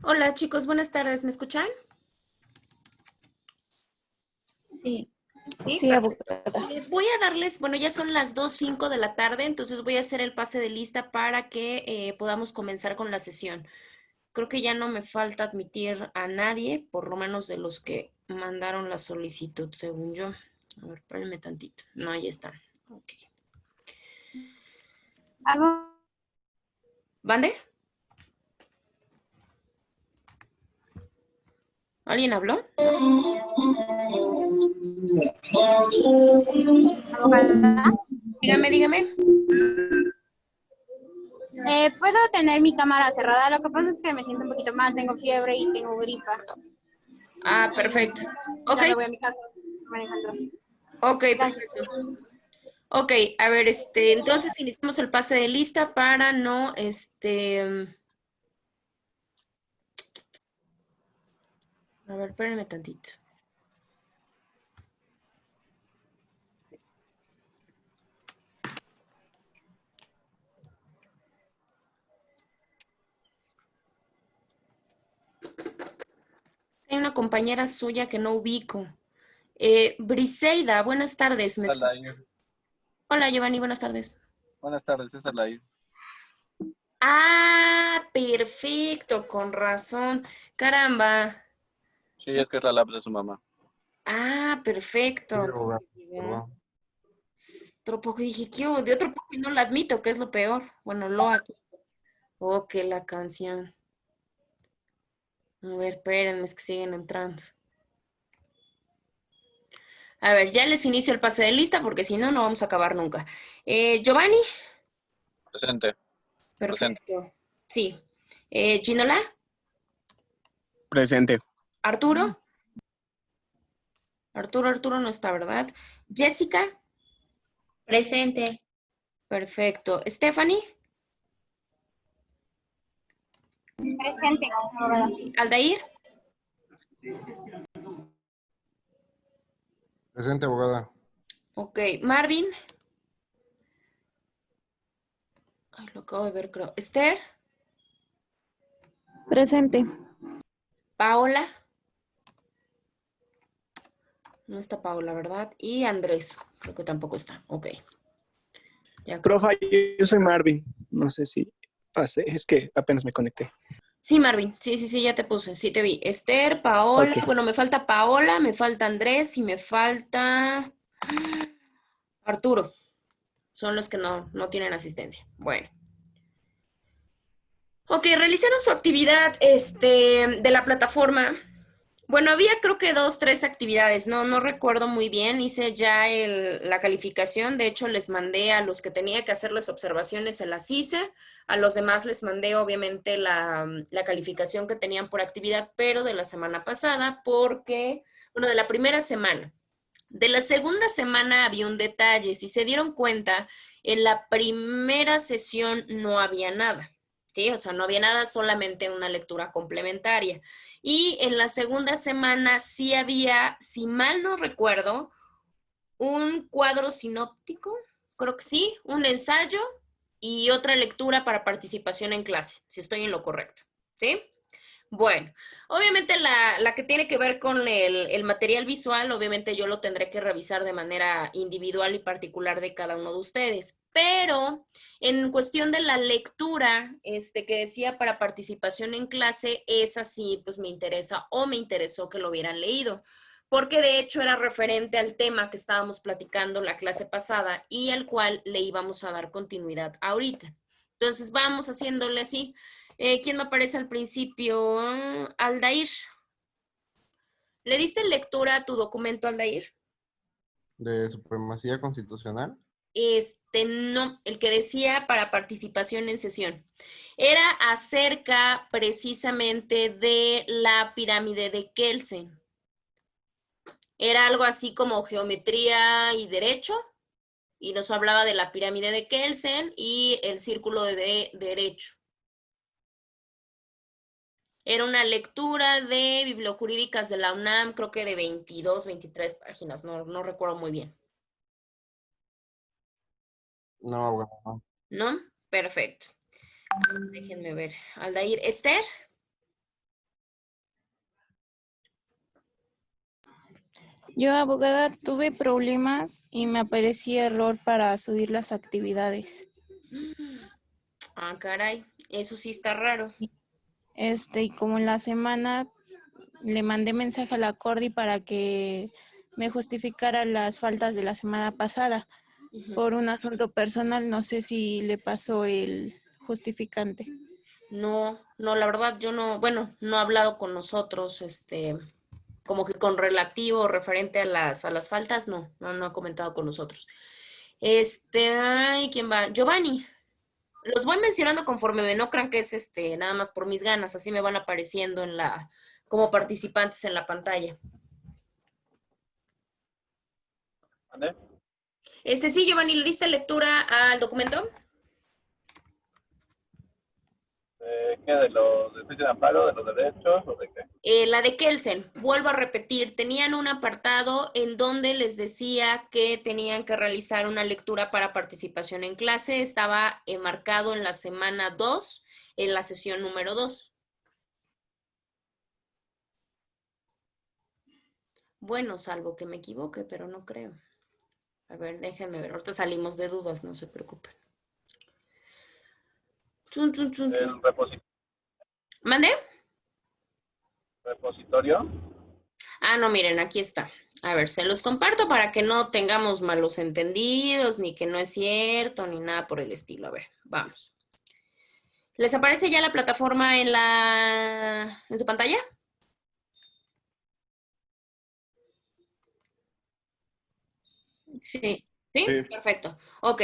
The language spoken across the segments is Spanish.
Hola chicos, buenas tardes, ¿me escuchan? Sí, Sí, sí, perfecto. abogada. Voy a darles, bueno, ya son las 2:05 de la tarde, entonces voy a hacer el pase de lista para que podamos comenzar con la sesión. Creo que ya no me falta admitir a nadie, por lo menos de los que mandaron la solicitud, según yo. A ver, espérenme tantito. No, ahí están. Ok. Algo. ¿Vale? ¿Alguien habló? Abogada. Dígame, dígame. Puedo tener mi cámara cerrada. Lo que pasa es que me siento un poquito mal, tengo fiebre y tengo gripa. Ah, Y perfecto. Ok, ya me voy a mi casa manejando. ok, Gracias. perfecto. Ok, a ver, entonces iniciamos el pase de lista para no, a ver, espérenme tantito. Hay una compañera suya que no ubico. Briseida, buenas tardes. Alair. Hola, Giovanni, buenas tardes. Buenas tardes, es Alair. Ah, perfecto, con razón. Caramba. Sí, es que es la lab de su mamá. Ah, perfecto. Sí, No me abogado, llegó. perdón. Otro poco dije, ¿qué hubo? De otro poco y no la admito, que es lo peor. Bueno, lo admito. Oh, que la canción. A ver, espérenme, es que siguen entrando. A ver, ya les inicio el pase de lista porque si no, no vamos a acabar nunca. Giovanni, Presente, presente. perfecto. Sí. Ginola, Presente. Arturo, Arturo no está, ¿verdad? Jessica, Presente. perfecto. Stephanie, Presente, abogada. Aldair, Presente, abogada. ok. Marvin, ay, lo acabo de ver, creo. Esther, Presente. Paola, no está Paola, ¿verdad? Y Andrés, creo que tampoco está. Ok, ya creo que. Profa, yo soy Marvin. No sé si pasé, es que apenas me conecté. Sí, Marvin, sí, sí, sí, ya te puse, sí te vi. Esther, Paola, Ok. bueno, me falta Paola, me falta Andrés y me falta Arturo. Son los que no tienen asistencia. Bueno. Ok, realizaron su actividad de la plataforma. Bueno, había creo que dos, tres actividades, no recuerdo muy bien. Hice ya la calificación, de hecho les mandé a los que tenía que hacer las observaciones, se las hice. A los demás les mandé obviamente la calificación que tenían por actividad, pero de la semana pasada, porque, bueno, de la primera semana. De la segunda semana había un detalle, si se dieron cuenta, en la primera sesión no había nada, ¿sí? O sea, no había nada, solamente una lectura complementaria. Y en la segunda semana sí había, si mal no recuerdo, un cuadro sinóptico, creo que sí, un ensayo y otra lectura para participación en clase, si estoy en lo correcto, ¿sí? Bueno, obviamente la que tiene que ver con el material visual, obviamente yo lo tendré que revisar de manera individual y particular de cada uno de ustedes, pero en cuestión de la lectura, que decía para participación en clase, esa sí, pues me interesa o me interesó que lo hubieran leído, porque de hecho era referente al tema que estábamos platicando la clase pasada y al cual le íbamos a dar continuidad ahorita. Entonces vamos haciéndole así. ¿Quién me aparece al principio? Aldair. ¿Le diste lectura a tu documento, Aldair? De supremacía constitucional. No, el que decía para participación en sesión. Era acerca precisamente de la pirámide de Kelsen. Era algo así como geometría y derecho, y nos hablaba de la pirámide de Kelsen y el círculo de derecho. Era una lectura de bibliojurídicas de la UNAM, creo que de 22, 23 páginas, no recuerdo muy bien. No, abogada, no. ¿No? Perfecto. Déjenme ver. Aldair, Esther, Yo, abogada, tuve problemas y me aparecía error para subir las actividades. Ah, caray, eso sí está raro. Y como en la semana le mandé mensaje a la Cordi para que me justificara las faltas de la semana pasada. Ujú. Por un asunto personal, no sé si le pasó el justificante. No, no, la verdad yo no, bueno, no ha hablado con nosotros, como que con relativo referente a las faltas, no ha comentado con nosotros. Ay, ¿quién va? Giovanni. Los voy mencionando conforme no crean que es nada más por mis ganas, así me van apareciendo como participantes en la pantalla. ¿Vale? Sí, Giovanni, ¿le diste lectura al documento? ¿Qué? ¿De los de juicio de amparo, de los derechos o de qué? La de Kelsen, vuelvo a repetir, tenían un apartado en donde les decía que tenían que realizar una lectura para participación en clase, estaba marcado en la semana 2, en la sesión número 2. Bueno, salvo que me equivoque, pero no creo. A ver, déjenme ver, ahorita salimos de dudas, no se preocupen. Chun, chun, chun, chun. ¿El ¿Mande? repositorio? Ah, no, miren, aquí está. A ver, se los comparto para que no tengamos malos entendidos, ni que no es cierto, ni nada por el estilo. A ver, vamos. ¿Les aparece ya la plataforma en su pantalla? Sí. ¿Sí? Sí. Perfecto. Ok.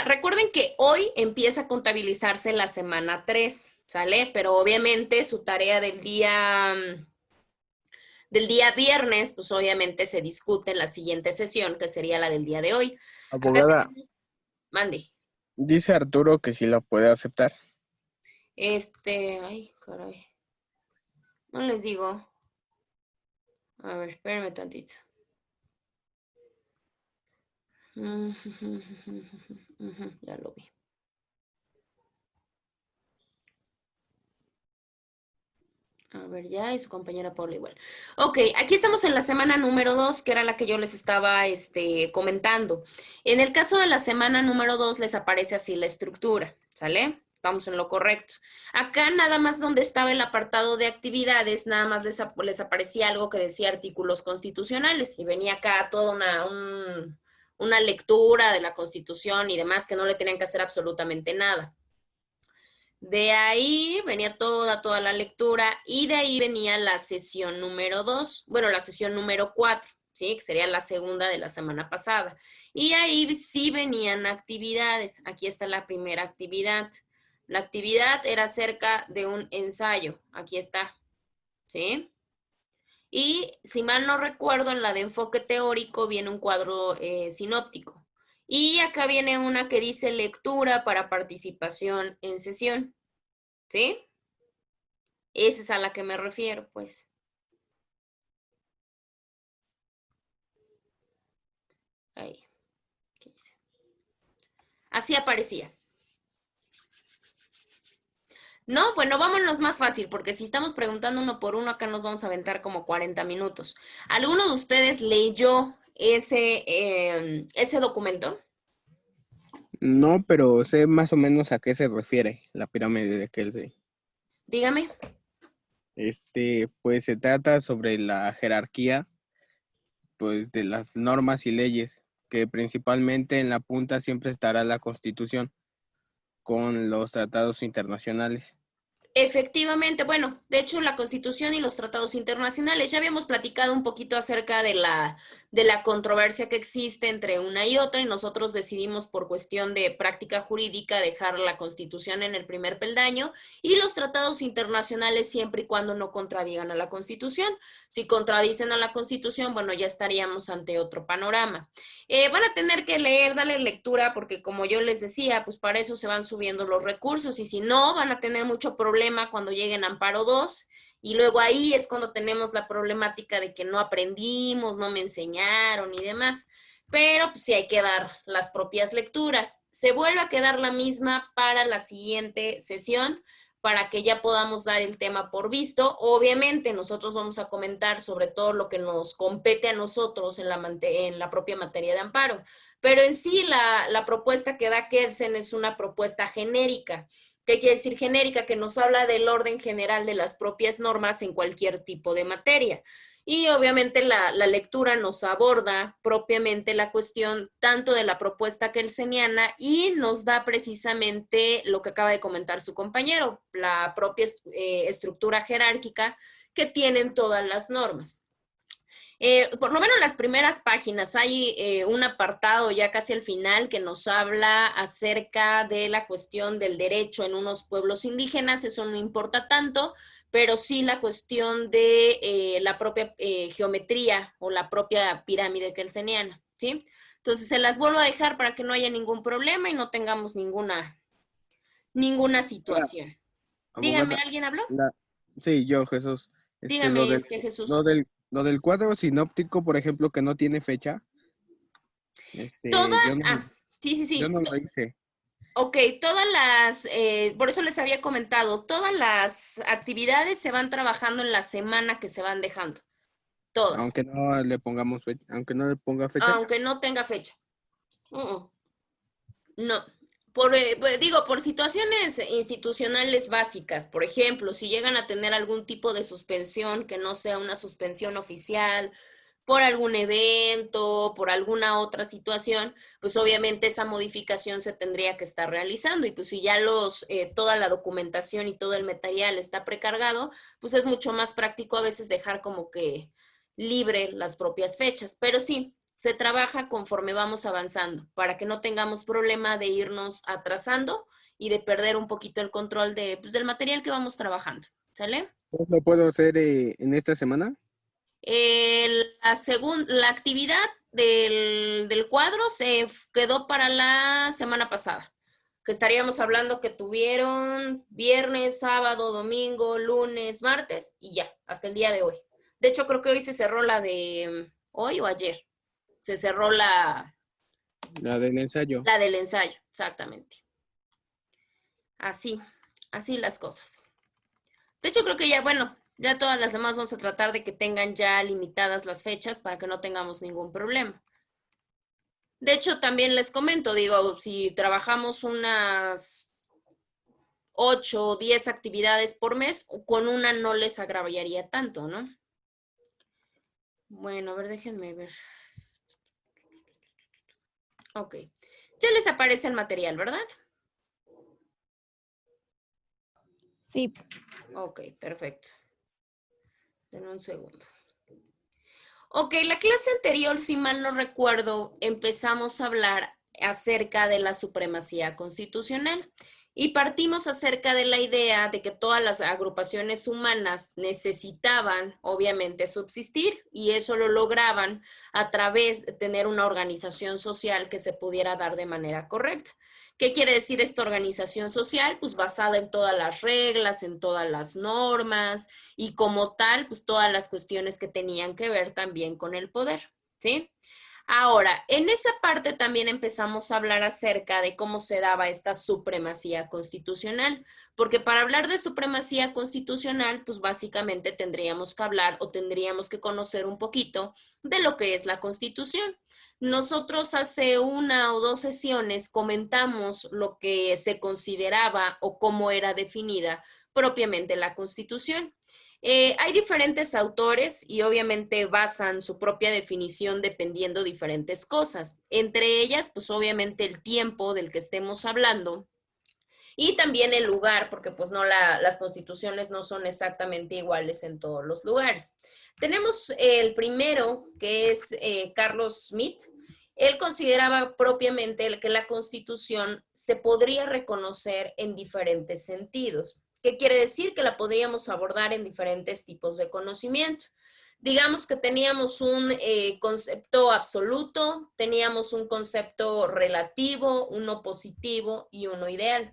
Recuerden que hoy empieza a contabilizarse la semana 3, ¿sale? Pero obviamente su tarea del día viernes, pues obviamente se discute en la siguiente sesión, que sería la del día de hoy. Acá Abogada, tenemos, mande. dice Arturo que sí lo puede aceptar. Ay, caray. No les digo. A ver, espérenme tantito. Ya lo vi. A ver, ya, y su compañera Paula igual. Ok, aquí estamos en la semana número 2, que era la que yo les estaba comentando. En el caso de la semana número 2, les aparece así la estructura, ¿sale? Estamos en lo correcto. Acá nada más donde estaba el apartado de actividades, nada más les aparecía algo que decía artículos constitucionales y venía acá toda una lectura de la Constitución y demás que no le tenían que hacer absolutamente nada. De ahí venía toda la lectura y de ahí venía la sesión número 2, bueno, la sesión número 4, ¿sí? Que sería la segunda de la semana pasada. Y ahí sí venían actividades. Aquí está la primera actividad. La actividad era acerca de un ensayo. Aquí está, ¿sí? Y si mal no recuerdo, en la de enfoque teórico viene un cuadro sinóptico. Y acá viene una que dice lectura para participación en sesión. ¿Sí? Esa es a la que me refiero, pues. Ahí. ¿Qué dice? Así aparecía. No, bueno, vámonos más fácil, porque si estamos preguntando uno por uno, acá nos vamos a aventar como 40 minutos. ¿Alguno de ustedes leyó ese documento? No, pero sé más o menos a qué se refiere la pirámide de Kelsen. Dígame. Pues se trata sobre la jerarquía, pues, de las normas y leyes, que principalmente en la punta siempre estará la Constitución con los tratados internacionales. Efectivamente, bueno, de hecho la Constitución y los tratados internacionales, ya habíamos platicado un poquito acerca de la controversia que existe entre una y otra y nosotros decidimos por cuestión de práctica jurídica dejar la Constitución en el primer peldaño y los tratados internacionales siempre y cuando no contradigan a la Constitución. Si contradicen a la Constitución, bueno, ya estaríamos ante otro panorama. Van a tener que leer, darle lectura, porque como yo les decía, pues para eso se van subiendo los recursos y si no, van a tener mucho problema cuando lleguen a Amparo 2 y luego ahí es cuando tenemos la problemática de que no aprendimos, no me enseñaron y demás. Pero pues sí hay que dar las propias lecturas. Se vuelve a quedar la misma para la siguiente sesión, para que ya podamos dar el tema por visto. Obviamente nosotros vamos a comentar sobre todo lo que nos compete a nosotros en la propia materia de amparo, pero en sí la propuesta que da Kelsen es una propuesta genérica. ¿Qué quiere decir genérica? Que nos habla del orden general de las propias normas en cualquier tipo de materia. Y obviamente la lectura nos aborda propiamente la cuestión tanto de la propuesta kelseniana y nos da precisamente lo que acaba de comentar su compañero, la propia estructura jerárquica que tienen todas las normas. Por lo menos en las primeras páginas hay un apartado ya casi al final que nos habla acerca de la cuestión del derecho en unos pueblos indígenas. Eso no importa tanto, pero sí la cuestión de la propia geometría o la propia pirámide kelseniana, ¿sí? Entonces se las vuelvo a dejar para que no haya ningún problema y no tengamos ninguna situación. Abogada, Dígame, ¿alguien habló? Sí, yo, Jesús. Dígame, Jesús. Lo del cuadro sinóptico, por ejemplo, que no tiene fecha. Sí. Yo no lo hice. Ok, por eso les había comentado, todas las actividades se van trabajando en la semana que se van dejando. Todas. Aunque no le pongamos fecha, aunque no le ponga fecha. Aunque no tenga fecha. No. Por situaciones institucionales básicas, por ejemplo, si llegan a tener algún tipo de suspensión que no sea una suspensión oficial, por algún evento, por alguna otra situación, pues obviamente esa modificación se tendría que estar realizando y pues si ya toda la documentación y todo el material está precargado, pues es mucho más práctico a veces dejar como que libre las propias fechas, pero sí, se trabaja conforme vamos avanzando para que no tengamos problema de irnos atrasando y de perder un poquito el control del material que vamos trabajando, ¿sale? ¿Lo puedo hacer en esta semana? La actividad del cuadro se quedó para la semana pasada, que estaríamos hablando que tuvieron viernes, sábado, domingo, lunes, martes y ya, hasta el día de hoy. De hecho, creo que hoy se cerró la de hoy o ayer. Se cerró la del ensayo. La del ensayo, exactamente. Así las cosas. De hecho, creo que ya todas las demás vamos a tratar de que tengan ya limitadas las fechas para que no tengamos ningún problema. De hecho, también les comento, si trabajamos unas 8 o 10 actividades por mes, con una no les agravaría tanto, ¿no? Bueno, a ver, déjenme ver. Ok. Ya les aparece el material, ¿verdad? Sí. Ok, perfecto. Denme un segundo. Ok, la clase anterior, si mal no recuerdo, empezamos a hablar acerca de la supremacía constitucional y partimos acerca de la idea de que todas las agrupaciones humanas necesitaban, obviamente, subsistir y eso lo lograban a través de tener una organización social que se pudiera dar de manera correcta. ¿Qué quiere decir esta organización social? Pues basada en todas las reglas, en todas las normas y como tal, pues todas las cuestiones que tenían que ver también con el poder, ¿sí? Ahora, en esa parte también empezamos a hablar acerca de cómo se daba esta supremacía constitucional, porque para hablar de supremacía constitucional, pues básicamente tendríamos que hablar o tendríamos que conocer un poquito de lo que es la Constitución. Nosotros hace 1 o 2 sesiones comentamos lo que se consideraba o cómo era definida propiamente la Constitución. Hay diferentes autores y obviamente basan su propia definición dependiendo de diferentes cosas. Entre ellas, pues obviamente el tiempo del que estemos hablando y también el lugar, porque pues no las constituciones no son exactamente iguales en todos los lugares. Tenemos el primero, que es Carlos Smith. Él consideraba propiamente que la Constitución se podría reconocer en diferentes sentidos. ¿Qué quiere decir? Que la podríamos abordar en diferentes tipos de conocimiento. Digamos que teníamos un concepto absoluto, teníamos un concepto relativo, uno positivo y uno ideal.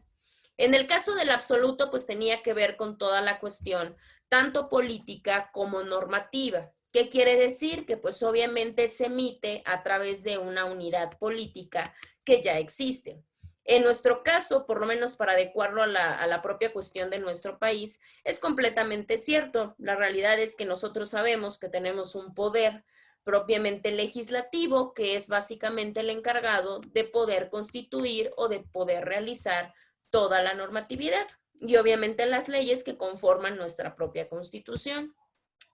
En el caso del absoluto, pues tenía que ver con toda la cuestión, tanto política como normativa. ¿Qué quiere decir? Que pues obviamente se emite a través de una unidad política que ya existe. En nuestro caso, por lo menos para adecuarlo a la propia cuestión de nuestro país, es completamente cierto. La realidad es que nosotros sabemos que tenemos un poder propiamente legislativo, que es básicamente el encargado de poder constituir o de poder realizar toda la normatividad y obviamente las leyes que conforman nuestra propia Constitución.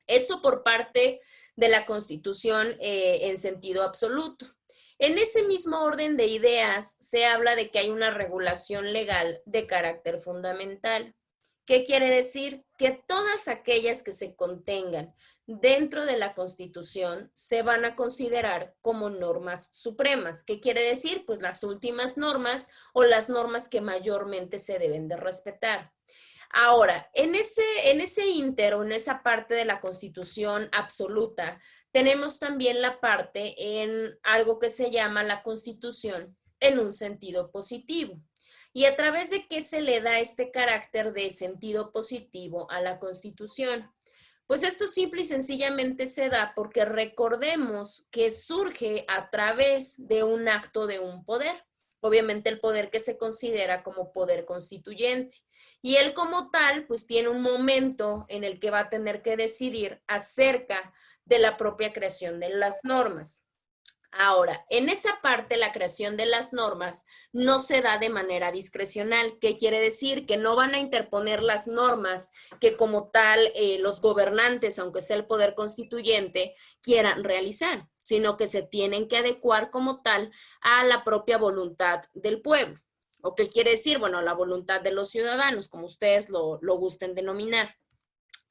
Eso por parte de la Constitución en sentido absoluto. En ese mismo orden de ideas se habla de que hay una regulación legal de carácter fundamental. ¿Qué quiere decir? Que todas aquellas que se contengan dentro de la Constitución se van a considerar como normas supremas. ¿Qué quiere decir? Pues las últimas normas o las normas que mayormente se deben de respetar. Ahora, en ese ínter o en esa parte de la Constitución absoluta, tenemos también la parte en algo que se llama la Constitución en un sentido positivo. ¿Y a través de qué se le da este carácter de sentido positivo a la Constitución? Pues esto simple y sencillamente se da porque recordemos que surge a través de un acto de un poder, obviamente el poder que se considera como poder constituyente. Y él como tal, pues tiene un momento en el que va a tener que decidir acerca de la propia creación de las normas. Ahora, en esa parte, la creación de las normas no se da de manera discrecional. ¿Qué quiere decir? Que no van a interponer las normas que como tal los gobernantes, aunque sea el poder constituyente, quieran realizar, sino que se tienen que adecuar como tal a la propia voluntad del pueblo. ¿O qué quiere decir? Bueno, a la voluntad de los ciudadanos, como ustedes lo gusten denominar.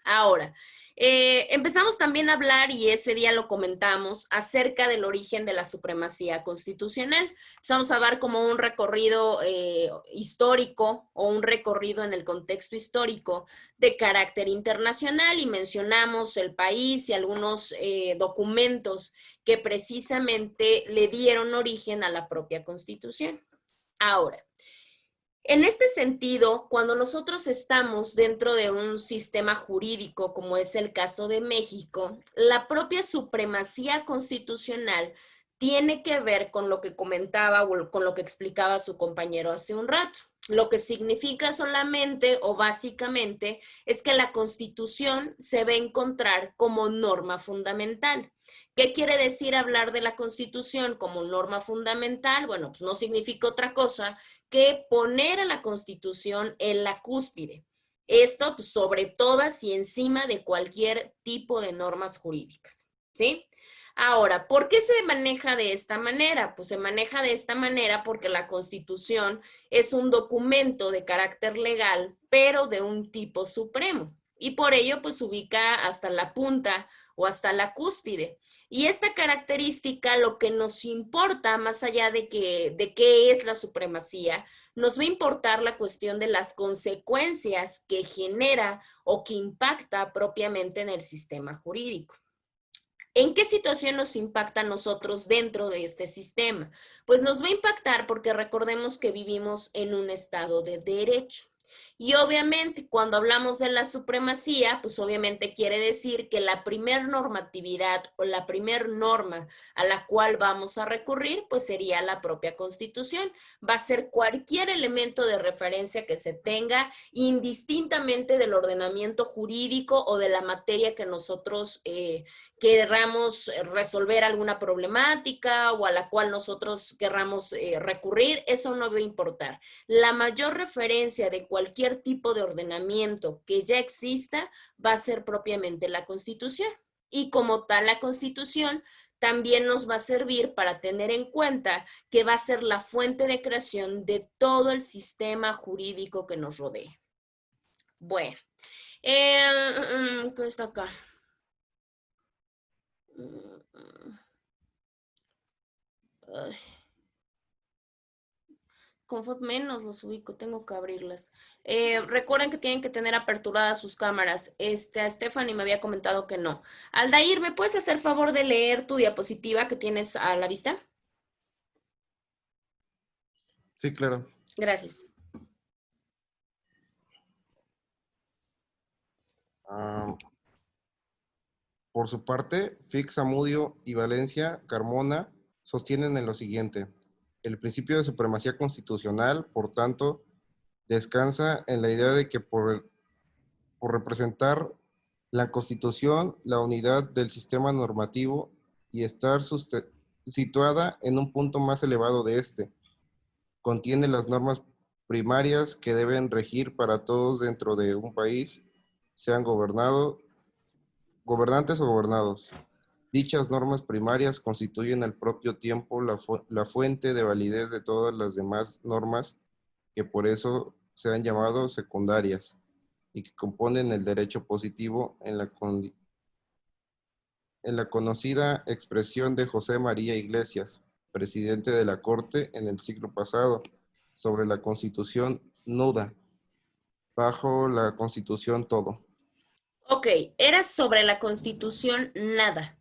Ahora, empezamos también a hablar, y ese día lo comentamos, acerca del origen de la supremacía constitucional. Empezamos a dar como un recorrido histórico o un recorrido en el contexto histórico de carácter internacional y mencionamos el país y algunos documentos que precisamente le dieron origen a la propia Constitución. Ahora, en este sentido, cuando nosotros estamos dentro de un sistema jurídico, como es el caso de México, la propia supremacía constitucional tiene que ver con lo que comentaba o con lo que explicaba su compañero hace un rato. Lo que significa solamente o básicamente es que la Constitución se va a encontrar como norma fundamental. ¿Qué quiere decir hablar de la Constitución como norma fundamental? Bueno, pues no significa otra cosa que poner a la Constitución en la cúspide. Esto pues, sobre todas y encima de cualquier tipo de normas jurídicas, ¿sí? Ahora, ¿por qué se maneja de esta manera? Pues se maneja de esta manera porque la Constitución es un documento de carácter legal, pero de un tipo supremo. Y por ello, pues ubica hasta la punta o hasta la cúspide. Y esta característica, lo que nos importa, más allá de qué es la supremacía, nos va a importar la cuestión de las consecuencias que genera o que impacta propiamente en el sistema jurídico. ¿En qué situación nos impacta a nosotros dentro de este sistema? Pues nos va a impactar porque recordemos que vivimos en un estado de derecho. Y obviamente cuando hablamos de la supremacía, pues obviamente quiere decir que la primer normatividad o la primer norma a la cual vamos a recurrir, pues sería la propia Constitución. Va a ser cualquier elemento de referencia que se tenga, indistintamente del ordenamiento jurídico o de la materia que nosotros querramos resolver alguna problemática o a la cual nosotros querramos recurrir, eso no va a importar. La mayor referencia de cualquier tipo de ordenamiento que ya exista va a ser propiamente la Constitución. Y como tal, la Constitución también nos va a servir para tener en cuenta que va a ser la fuente de creación de todo el sistema jurídico que nos rodea. Bueno, ¿qué está acá? Ay. Confort menos los ubico, tengo que abrirlas. Recuerden que tienen que tener aperturadas sus cámaras. A Stephanie me había comentado que no. Aldair, ¿me puedes hacer favor de leer tu diapositiva que tienes a la vista? Sí, claro. Gracias. Por su parte, Fix, Zamudio y Valencia Carmona sostienen en lo siguiente. El principio de supremacía constitucional, por tanto, descansa en la idea de que por representar la Constitución, la unidad del sistema normativo y estar situada en un punto más elevado de este, contiene las normas primarias que deben regir para todos dentro de un país, sean gobernantes o gobernados. Dichas normas primarias constituyen al propio tiempo la fuente de validez de todas las demás normas que por eso se han llamado secundarias y que componen el derecho positivo en la conocida expresión de José María Iglesias, presidente de la Corte en el siglo pasado, sobre la Constitución nuda, bajo la Constitución todo. Ok, era sobre la Constitución nada.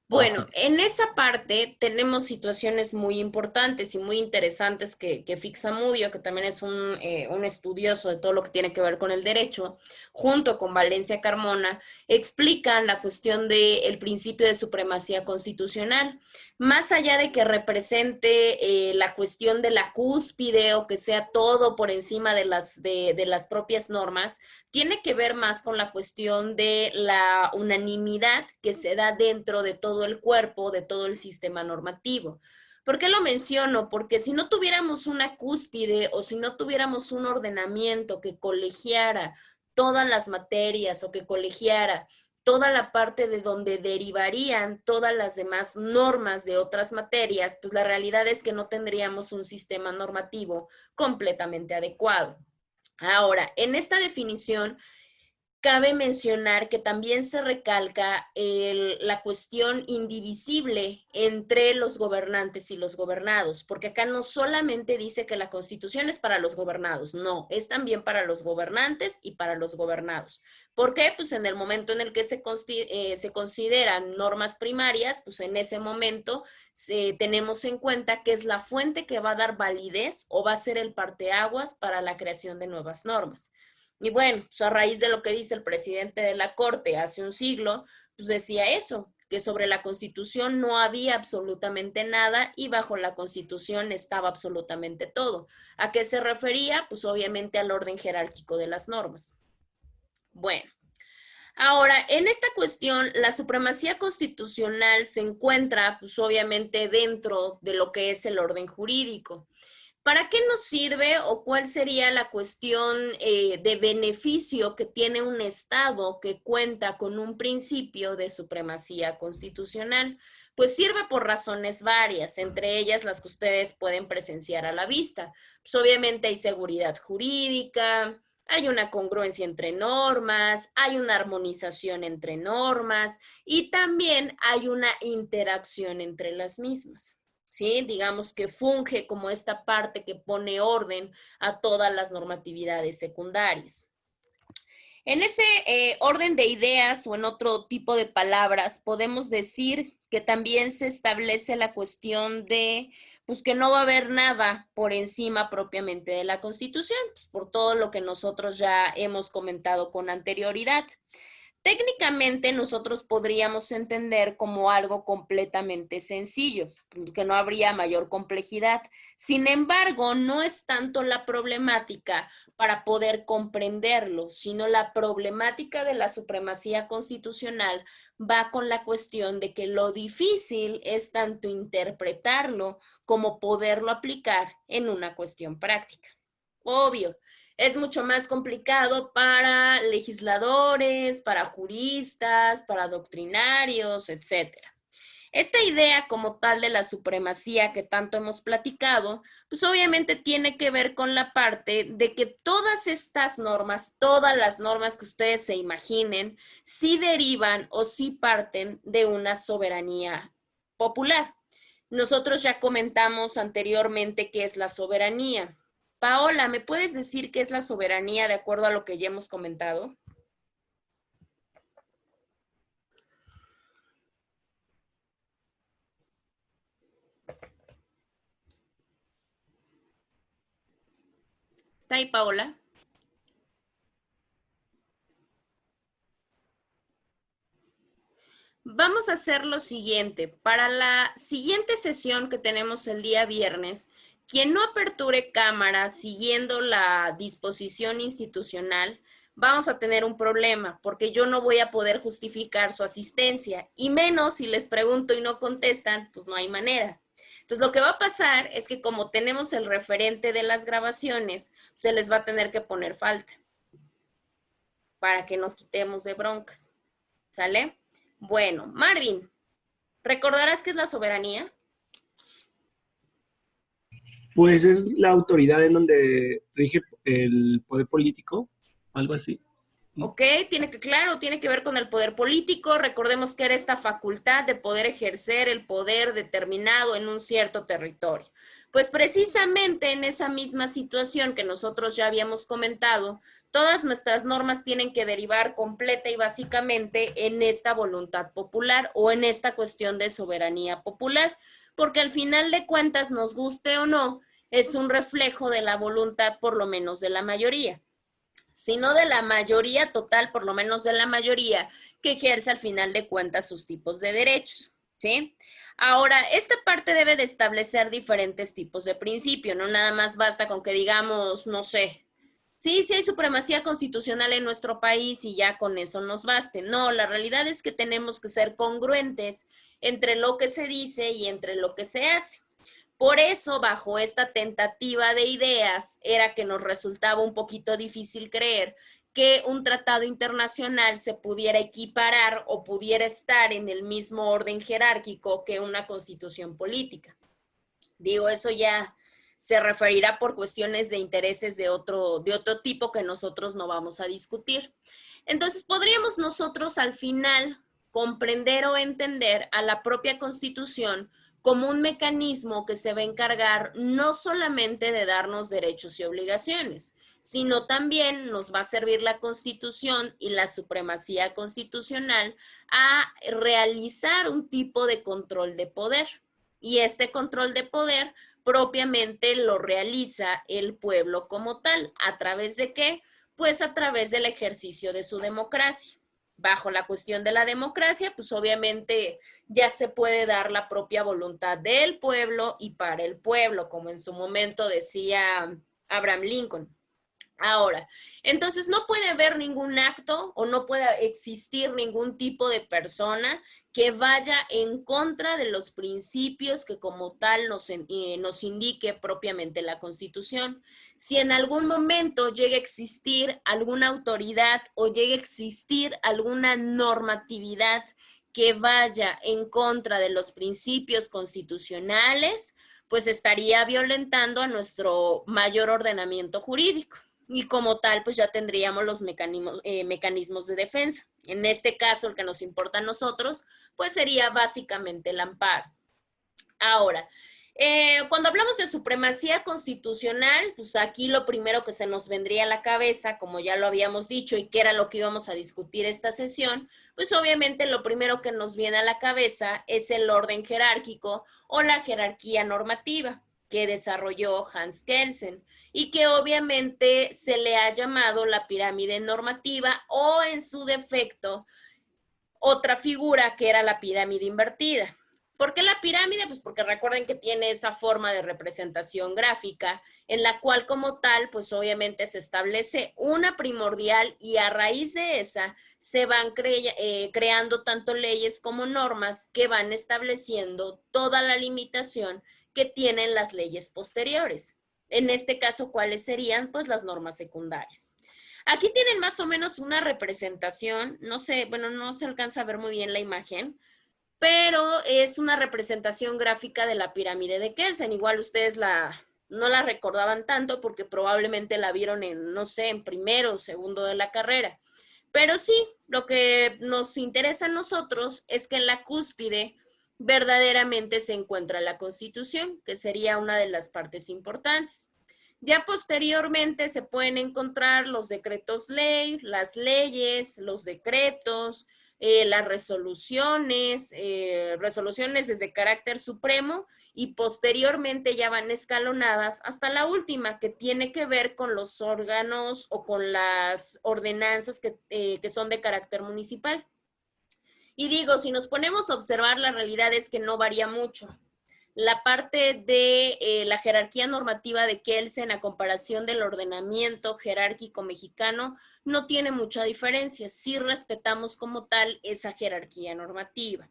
Bueno, Sí. en esa parte tenemos situaciones muy importantes y muy interesantes que Fixamudio, que también es un estudioso de todo lo que tiene que ver con el derecho, junto con Valencia Carmona, explican la cuestión del principio de supremacía constitucional. Más allá de que represente la cuestión de la cúspide o que sea todo por encima de las propias normas, tiene que ver más con la cuestión de la unanimidad que se da dentro de todo el cuerpo, de todo el sistema normativo. ¿Por qué lo menciono? Porque si no tuviéramos una cúspide o si no tuviéramos un ordenamiento que colegiara todas las materias o que colegiara toda la parte de donde derivarían todas las demás normas de otras materias, pues la realidad es que no tendríamos un sistema normativo completamente adecuado. Ahora, en esta definición, cabe mencionar que también se recalca la cuestión indivisible entre los gobernantes y los gobernados, porque acá no solamente dice que la Constitución es para los gobernados, no, es también para los gobernantes y para los gobernados. ¿Por qué? Pues en el momento en el que se consideran normas primarias, pues en ese momento tenemos en cuenta que es la fuente que va a dar validez o va a ser el parteaguas para la creación de nuevas normas. Y bueno, pues a raíz de lo que dice el presidente de la Corte hace un siglo, pues decía eso, que sobre la Constitución no había absolutamente nada y bajo la Constitución estaba absolutamente todo. ¿A qué se refería? Pues obviamente al orden jerárquico de las normas. Bueno, ahora, en esta cuestión, la supremacía constitucional se encuentra, pues obviamente dentro de lo que es el orden jurídico. ¿Para qué nos sirve o cuál sería la cuestión de beneficio que tiene un Estado que cuenta con un principio de supremacía constitucional? Pues sirve por razones varias, entre ellas las que ustedes pueden presenciar a la vista. Pues obviamente hay seguridad jurídica, hay una congruencia entre normas, hay una armonización entre normas y también hay una interacción entre las mismas. ¿Sí? Digamos que funge como esta parte que pone orden a todas las normatividades secundarias. En ese orden de ideas o en otro tipo de palabras, podemos decir que también se establece la cuestión de pues que no va a haber nada por encima propiamente de la Constitución, pues, por todo lo que nosotros ya hemos comentado con anterioridad. Técnicamente nosotros podríamos entender como algo completamente sencillo, que no habría mayor complejidad. Sin embargo, no es tanto la problemática para poder comprenderlo, sino la problemática de la supremacía constitucional va con la cuestión de que lo difícil es tanto interpretarlo como poderlo aplicar en una cuestión práctica. Obvio. Es mucho más complicado para legisladores, para juristas, para doctrinarios, etcétera. Esta idea como tal de la supremacía que tanto hemos platicado, pues obviamente tiene que ver con la parte de que todas estas normas, todas las normas que ustedes se imaginen, sí derivan o sí parten de una soberanía popular. Nosotros ya comentamos anteriormente qué es la soberanía. Paola, ¿me puedes decir qué es la soberanía de acuerdo a lo que ya hemos comentado? ¿Está ahí, Paola? Vamos a hacer lo siguiente. Para la siguiente sesión que tenemos el día viernes, quien no aperture cámara siguiendo la disposición institucional, vamos a tener un problema porque yo no voy a poder justificar su asistencia y menos si les pregunto y no contestan, pues no hay manera. Entonces lo que va a pasar es que como tenemos el referente de las grabaciones, se les va a tener que poner falta para que nos quitemos de broncas. ¿Sale? Bueno, Marvin, ¿recordarás qué es la soberanía? Pues es la autoridad en donde rige el poder político, algo así. Ok, tiene que ver con el poder político. Recordemos que era esta facultad de poder ejercer el poder determinado en un cierto territorio. Pues precisamente en esa misma situación que nosotros ya habíamos comentado, todas nuestras normas tienen que derivar completa y básicamente en esta voluntad popular o en esta cuestión de soberanía popular, porque al final de cuentas, nos guste o no, es un reflejo de la voluntad por lo menos de la mayoría, sino de la mayoría total, por lo menos de la mayoría, que ejerce al final de cuentas sus tipos de derechos, ¿sí? Ahora, esta parte debe de establecer diferentes tipos de principio, no nada más basta con que digamos, no sé, sí hay supremacía constitucional en nuestro país y ya con eso nos baste. No, la realidad es que tenemos que ser congruentes entre lo que se dice y entre lo que se hace. Por eso, bajo esta tentativa de ideas, era que nos resultaba un poquito difícil creer que un tratado internacional se pudiera equiparar o pudiera estar en el mismo orden jerárquico que una constitución política. Digo, eso ya se referirá por cuestiones de intereses de otro tipo que nosotros no vamos a discutir. Entonces, podríamos nosotros al final comprender o entender a la propia Constitución como un mecanismo que se va a encargar no solamente de darnos derechos y obligaciones, sino también nos va a servir la Constitución y la supremacía constitucional a realizar un tipo de control de poder. Y este control de poder propiamente lo realiza el pueblo como tal. ¿A través de qué? Pues a través del ejercicio de su democracia. Bajo la cuestión de la democracia, pues obviamente ya se puede dar la propia voluntad del pueblo y para el pueblo, como en su momento decía Abraham Lincoln. Ahora, entonces no puede haber ningún acto o no puede existir ningún tipo de persona que vaya en contra de los principios que como tal nos indique propiamente la Constitución. Si en algún momento llega a existir alguna autoridad o llega a existir alguna normatividad que vaya en contra de los principios constitucionales, pues estaría violentando a nuestro mayor ordenamiento jurídico. Y como tal, pues ya tendríamos los mecanismos de defensa. En este caso, el que nos importa a nosotros, pues sería básicamente el amparo. Ahora, cuando hablamos de supremacía constitucional, pues aquí lo primero que se nos vendría a la cabeza, como ya lo habíamos dicho y que era lo que íbamos a discutir esta sesión, pues obviamente lo primero que nos viene a la cabeza es el orden jerárquico o la jerarquía normativa que desarrolló Hans Kelsen y que obviamente se le ha llamado la pirámide normativa o en su defecto otra figura que era la pirámide invertida. ¿Por qué la pirámide? Pues porque recuerden que tiene esa forma de representación gráfica en la cual como tal, pues obviamente se establece una primordial y a raíz de esa se van creando tanto leyes como normas que van estableciendo toda la limitación que tienen las leyes posteriores. En este caso, ¿cuáles serían? Pues las normas secundarias. Aquí tienen más o menos una representación, no sé, bueno, no se alcanza a ver muy bien la imagen, pero es una representación gráfica de la pirámide de Kelsen. Igual ustedes no la recordaban tanto porque probablemente la vieron en, no sé, en primero o segundo de la carrera. Pero sí, lo que nos interesa a nosotros es que en la cúspide verdaderamente se encuentra la Constitución, que sería una de las partes importantes. Ya posteriormente se pueden encontrar los decretos ley, las leyes, los decretos, las resoluciones desde carácter supremo y posteriormente ya van escalonadas hasta la última que tiene que ver con los órganos o con las ordenanzas que son de carácter municipal. Y digo, si nos ponemos a observar, la realidad es que no varía mucho. La parte de la jerarquía normativa de Kelsen a comparación del ordenamiento jerárquico mexicano no tiene mucha diferencia. Sí respetamos como tal esa jerarquía normativa.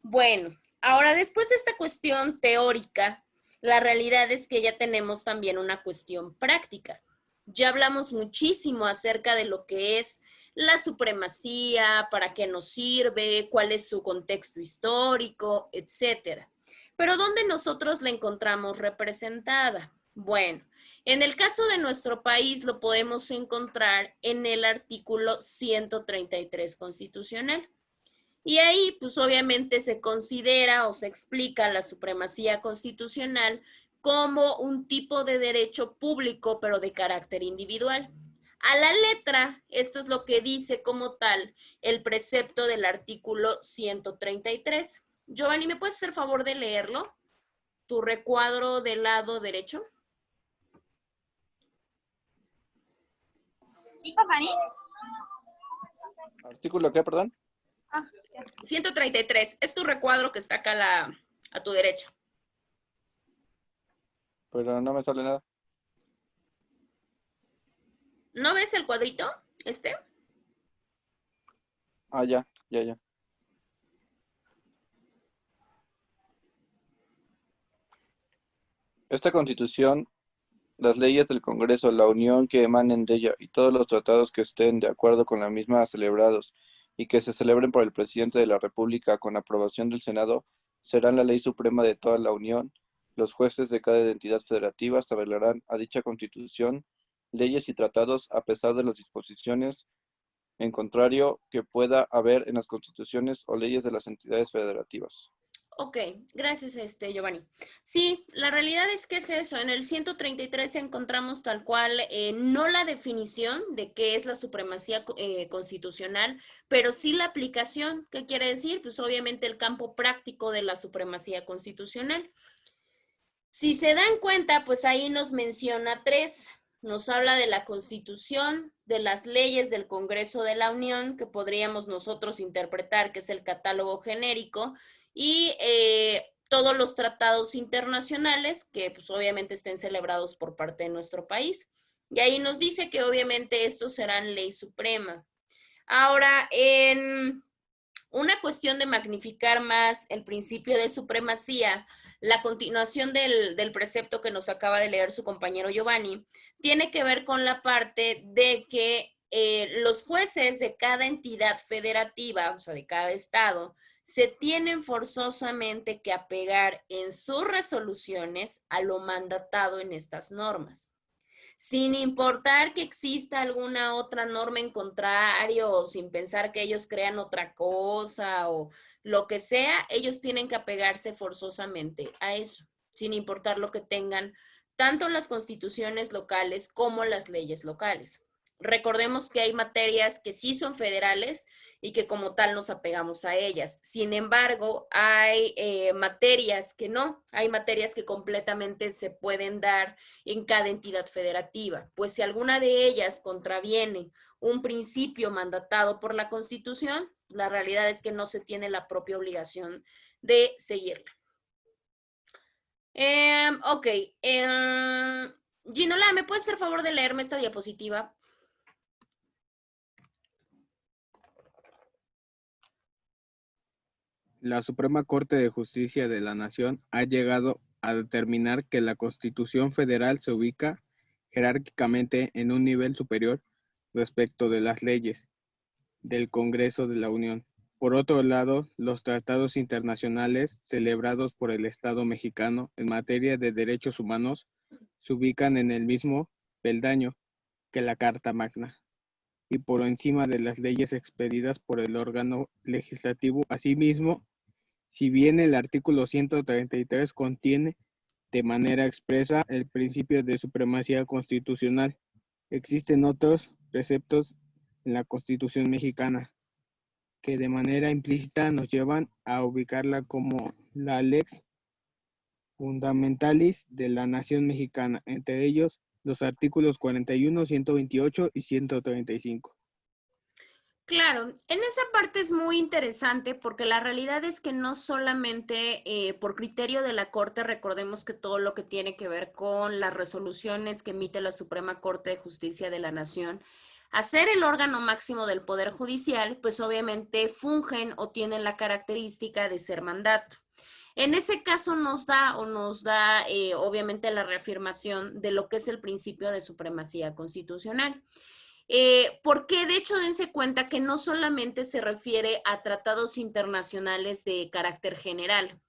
Bueno, ahora después de esta cuestión teórica, la realidad es que ya tenemos también una cuestión práctica. Ya hablamos muchísimo acerca de lo que es la supremacía, para qué nos sirve, cuál es su contexto histórico, etcétera. Pero ¿dónde nosotros la encontramos representada? Bueno, en el caso de nuestro país lo podemos encontrar en el artículo 133 constitucional. Y ahí, pues obviamente se considera o se explica la supremacía constitucional como un tipo de derecho público, pero de carácter individual. A la letra, esto es lo que dice como tal el precepto del artículo 133. Giovanni, ¿me puedes hacer favor de leerlo? Tu recuadro del lado derecho. ¿Dijo Fanny? ¿Artículo qué, perdón? 133, es tu recuadro que está acá a tu derecha. Pero no me sale nada. ¿No ves el cuadrito? Este. Ah, ya, ya, ya. Esta Constitución, las leyes del Congreso, la unión que emanen de ella y todos los tratados que estén de acuerdo con la misma celebrados y que se celebren por el Presidente de la República con aprobación del Senado, serán la ley suprema de toda la Unión. Los jueces de cada entidad federativa establecerán a dicha Constitución leyes y tratados a pesar de las disposiciones en contrario que pueda haber en las constituciones o leyes de las entidades federativas. Ok, gracias, Giovanni. Sí, la realidad es que es eso. En el 133 encontramos tal cual, no la definición de qué es la supremacía constitucional, pero sí la aplicación. ¿Qué quiere decir? Pues obviamente el campo práctico de la supremacía constitucional. Si se dan cuenta, pues ahí nos menciona tres. Nos habla de la Constitución, de las leyes del Congreso de la Unión, que podríamos nosotros interpretar que es el catálogo genérico, y todos los tratados internacionales que pues obviamente estén celebrados por parte de nuestro país. Y ahí nos dice que obviamente estos serán ley suprema. Ahora, en una cuestión de magnificar más el principio de supremacía, la continuación del precepto que nos acaba de leer su compañero Giovanni, tiene que ver con la parte de que los jueces de cada entidad federativa, o sea, de cada estado, se tienen forzosamente que apegar en sus resoluciones a lo mandatado en estas normas. Sin importar que exista alguna otra norma en contrario o sin pensar que ellos crean otra cosa o lo que sea, ellos tienen que apegarse forzosamente a eso, sin importar lo que tengan tanto las constituciones locales como las leyes locales. Recordemos que hay materias que sí son federales y que como tal nos apegamos a ellas. Sin embargo, hay materias que no, hay materias que completamente se pueden dar en cada entidad federativa, pues si alguna de ellas contraviene un principio mandatado por la Constitución, la realidad es que no se tiene la propia obligación de seguirla. Ok, Ginola, ¿me puedes hacer favor de leerme esta diapositiva? La Suprema Corte de Justicia de la Nación ha llegado a determinar que la Constitución Federal se ubica jerárquicamente en un nivel superior respecto de las leyes del Congreso de la Unión. Por otro lado, los tratados internacionales celebrados por el Estado mexicano en materia de derechos humanos se ubican en el mismo peldaño que la Carta Magna y por encima de las leyes expedidas por el órgano legislativo. Asimismo, si bien el artículo 133 contiene de manera expresa el principio de supremacía constitucional, existen otros preceptos en la Constitución mexicana que de manera implícita nos llevan a ubicarla como la lex fundamentalis de la nación mexicana, entre ellos los artículos 41, 128 y 135. Claro, en esa parte es muy interesante porque la realidad es que no solamente por criterio de la Corte, recordemos que todo lo que tiene que ver con las resoluciones que emite la Suprema Corte de Justicia de la Nación, hacer el órgano máximo del Poder Judicial, pues obviamente fungen o tienen la característica de ser mandato. En ese caso nos da obviamente la reafirmación de lo que es el principio de supremacía constitucional. Porque de hecho dense cuenta que no solamente se refiere a tratados internacionales de carácter general,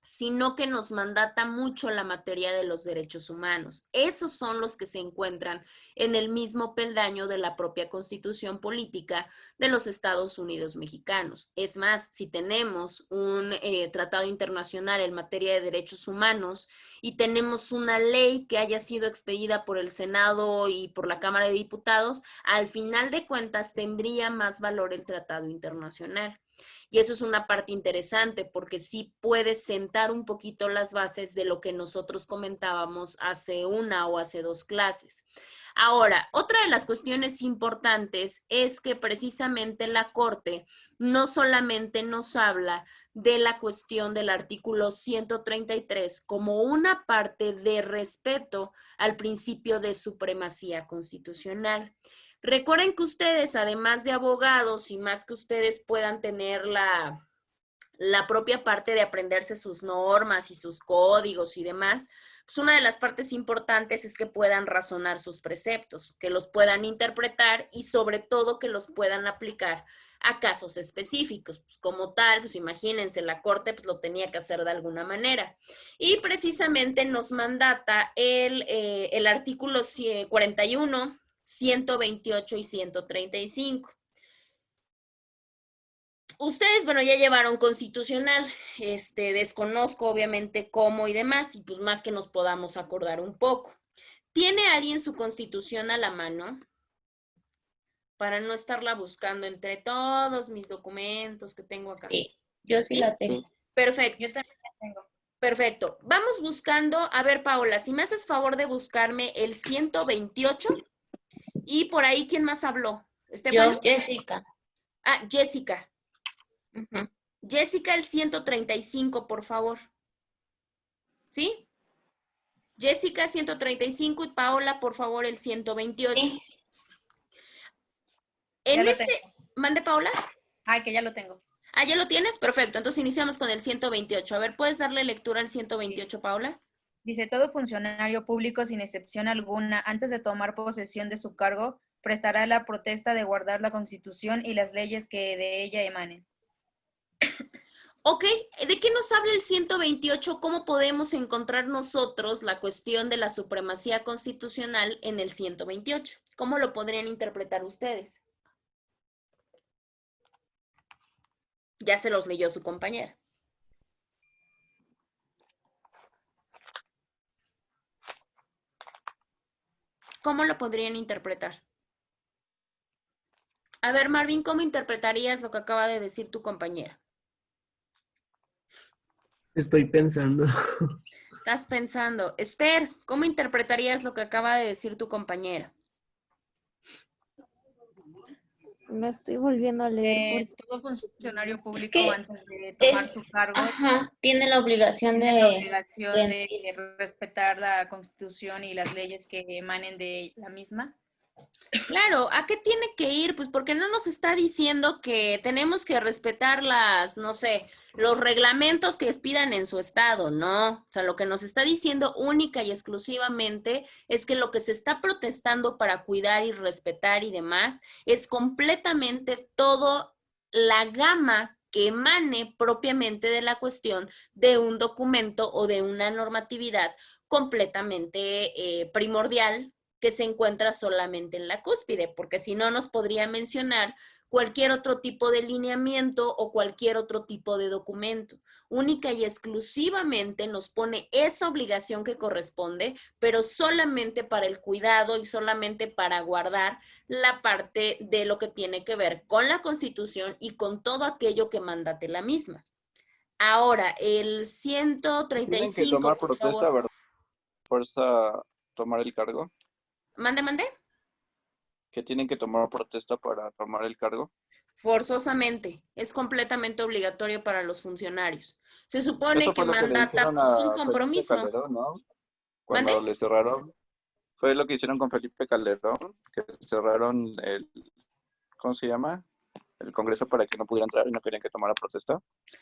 sino que nos mandata mucho la materia de los derechos humanos. Esos son los que se encuentran en el mismo peldaño de la propia Constitución política de los Estados Unidos mexicanos. Es más, si tenemos un tratado internacional en materia de derechos humanos y tenemos una ley que haya sido expedida por el Senado y por la Cámara de Diputados, al final de cuentas tendría más valor el tratado internacional. Y eso es una parte interesante porque sí puede sentar un poquito las bases de lo que nosotros comentábamos hace una o hace dos clases. Ahora, otra de las cuestiones importantes es que precisamente la Corte no solamente nos habla de la cuestión del artículo 133 como una parte de respeto al principio de supremacía constitucional. Recuerden que ustedes, además de abogados y más que ustedes puedan tener la propia parte de aprenderse sus normas y sus códigos y demás, pues una de las partes importantes es que puedan razonar sus preceptos, que los puedan interpretar y sobre todo que los puedan aplicar a casos específicos. Pues como tal, pues imagínense, la Corte pues lo tenía que hacer de alguna manera. Y precisamente nos mandata el artículo 41, 128 y 135. Ustedes, bueno, ya llevaron constitucional, desconozco obviamente cómo y demás, y pues más que nos podamos acordar un poco. ¿Tiene alguien su constitución a la mano? Para no estarla buscando entre todos mis documentos que tengo acá. Sí, yo sí ¿Sí? la tengo. Perfecto. Yo también la tengo. Perfecto. Vamos buscando, a ver, Paola, si me haces favor de buscarme el 128 y por ahí, ¿quién más habló? ¿Estefano? Yo, Jessica. Ah, Jessica. Ujú. Jessica, el 135, por favor. ¿Sí? Jessica, 135 y Paola, por favor, el 128. Sí. En Ya lo ese, tengo. mande Paola. Ay, que ya lo tengo. Ah, ¿ya lo tienes? Perfecto. Entonces iniciamos con el 128. A ver, ¿puedes darle lectura al 128, Paola? Dice, todo funcionario público, sin excepción alguna, antes de tomar posesión de su cargo, prestará la protesta de guardar la Constitución y las leyes que de ella emanen. Ok, ¿de qué nos habla el 128? ¿Cómo podemos encontrar nosotros la cuestión de la supremacía constitucional en el 128? ¿Cómo lo podrían interpretar ustedes? Ya se los leyó su compañera. ¿Cómo lo podrían interpretar? A ver, Marvin, ¿cómo interpretarías lo que acaba de decir tu compañera? Estoy pensando. Estás pensando. Esther, ¿cómo interpretarías lo que acaba de decir tu compañera? Lo estoy volviendo a leer. Todo funcionario público que antes de tomar su cargo tiene la obligación tiene la de obligación de respetar la Constitución y las leyes que emanen de la misma. Claro, ¿a qué tiene que ir? Pues porque no nos está diciendo que tenemos que respetar no sé, los reglamentos que expidan en su estado, no. O sea, lo que nos está diciendo única y exclusivamente es que lo que se está protestando para cuidar y respetar y demás es completamente todo la gama que emane propiamente de la cuestión de un documento o de una normatividad completamente primordial que se encuentra solamente en la cúspide, porque si no nos podría mencionar cualquier otro tipo de lineamiento o cualquier otro tipo de documento. Única y exclusivamente nos pone esa obligación que corresponde, pero solamente para el cuidado y solamente para guardar la parte de lo que tiene que ver con la Constitución y con todo aquello que mandate la misma. Ahora, el Tienen que 135, tomar por protesta, favor. ¿verdad? Fuerza tomar el cargo. Mande. que tienen que tomar protesta para tomar el cargo? Forzosamente, es completamente obligatorio para los funcionarios. Se supone Eso que fue lo que le mandata hicieron pues, un a Felipe compromiso. Calderón, ¿no? ¿Mande? Cuando le cerraron, fue lo que hicieron con Felipe Calderón, que cerraron ¿cómo se llama? El Congreso para que no pudiera entrar y no querían que tomara protesta.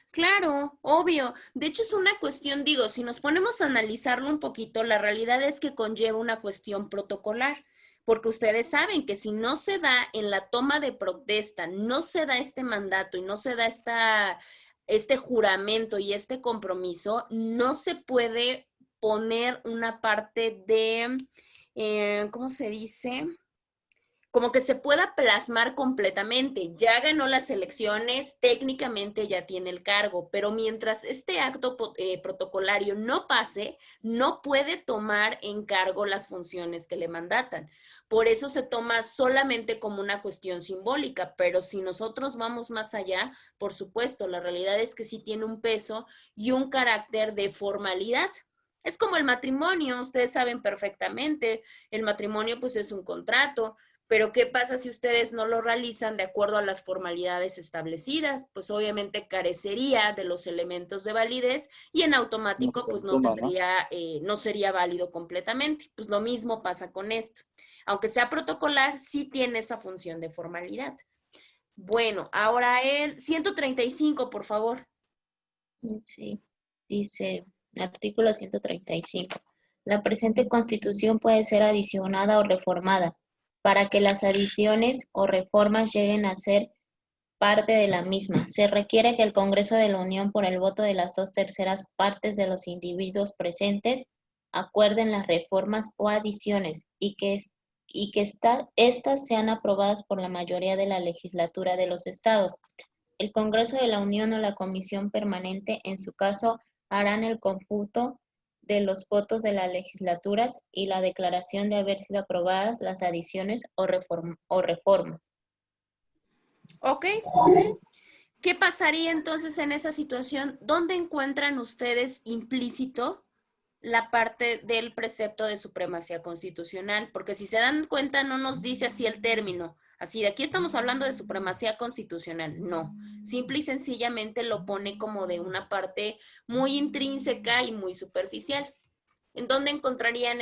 Claro, obvio. De hecho, es una cuestión, digo, si nos ponemos a analizarlo un poquito, la realidad es que conlleva una cuestión protocolar, porque ustedes saben que si no se da en la toma de protesta, no se da este mandato y no se da este juramento y este compromiso, no se puede poner una parte de, ¿cómo se dice? Como que se pueda plasmar completamente. Ya ganó las elecciones, técnicamente ya tiene el cargo, pero mientras este acto protocolario no pase, no puede tomar en cargo las funciones que le mandatan. Por eso se toma solamente como una cuestión simbólica, pero si nosotros vamos más allá, por supuesto, la realidad es que sí tiene un peso y un carácter de formalidad. Es como el matrimonio, ustedes saben perfectamente, el matrimonio pues es un contrato, pero ¿qué pasa si ustedes no lo realizan de acuerdo a las formalidades establecidas? Pues obviamente carecería de los elementos de validez y en No automático se pues no consuma, ¿no? tendría, no sería válido completamente. Pues lo mismo pasa con esto. Aunque sea protocolar, sí tiene esa función de formalidad. Bueno, ahora el 135, por favor. Sí, dice artículo 135. La presente Constitución puede ser adicionada o reformada. Para que las adiciones o reformas lleguen a ser parte de la misma, se requiere que el Congreso de la Unión, por el voto de las 2/3 partes de los individuos presentes, acuerden las reformas o adiciones estas sean aprobadas por la mayoría de la legislatura de los estados. El Congreso de la Unión o la Comisión Permanente, en su caso, harán el cómputo de los votos de las legislaturas y la declaración de haber sido aprobadas las adiciones o reformas. Ok. ¿Qué pasaría entonces en esa situación? ¿Dónde encuentran ustedes implícito la parte del precepto de supremacía constitucional? Porque si se dan cuenta, no nos dice así el término. Así, de aquí estamos hablando de supremacía constitucional. No, simple y sencillamente lo pone como de una parte muy intrínseca y muy superficial. ¿En dónde encontrarían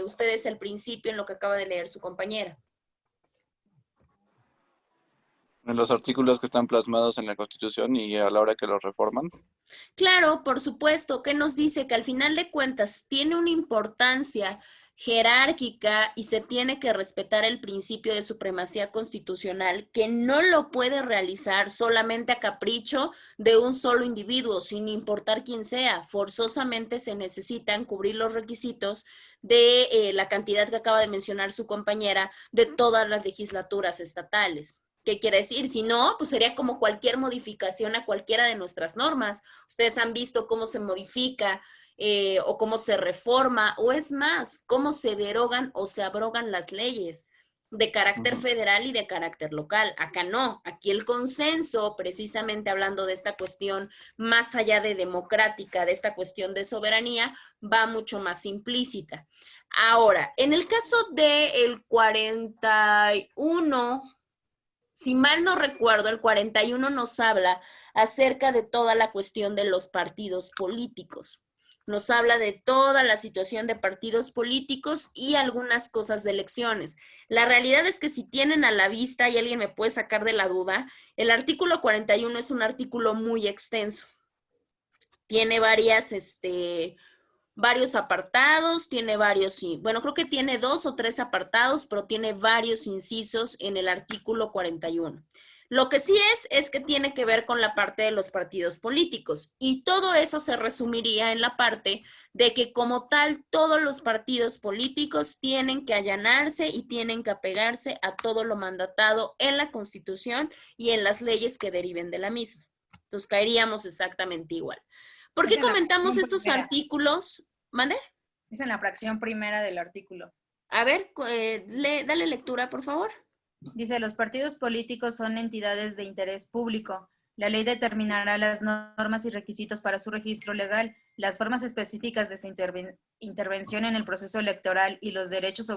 ustedes el principio en lo que acaba de leer su compañera? En los artículos que están plasmados en la Constitución y a la hora que los reforman. Claro, por supuesto, que nos dice que al final de cuentas tiene una importancia jerárquica y se tiene que respetar el principio de supremacía constitucional, que no lo puede realizar solamente a capricho de un solo individuo, sin importar quién sea. Forzosamente se necesitan cubrir los requisitos de la cantidad que acaba de mencionar su compañera de todas las legislaturas estatales. ¿Qué quiere decir? Si no, pues sería como cualquier modificación a cualquiera de nuestras normas. Ustedes han visto cómo se modifica o cómo se reforma, o es más, cómo se derogan o se abrogan las leyes de carácter federal y de carácter local. Acá no, aquí el consenso, precisamente hablando de esta cuestión más allá de democrática, de esta cuestión de soberanía, va mucho más implícita. Ahora, en el caso del 41, si mal no recuerdo, el 41 nos habla acerca de toda la cuestión de los partidos políticos. Nos habla de toda la situación de partidos políticos y algunas cosas de elecciones. La realidad es que si tienen a la vista y alguien me puede sacar de la duda, el artículo 41 es un artículo muy extenso. Tiene varios apartados, tiene varios, bueno, creo que tiene 2 o 3 apartados, pero tiene varios incisos en el artículo 41. Lo que sí es que tiene que ver con la parte de los partidos políticos y todo eso se resumiría en la parte de que como tal todos los partidos políticos tienen que allanarse y tienen que apegarse a todo lo mandatado en la Constitución y en las leyes que deriven de la misma. Entonces caeríamos exactamente igual. ¿Por qué comentamos estos artículos? ¿Mande? Es en la fracción primera del artículo. A ver, dale lectura, por favor. Dice, los partidos políticos son entidades de interés público. La ley determinará las normas y requisitos para su registro legal, las formas específicas de su intervención en el proceso electoral y los derechos,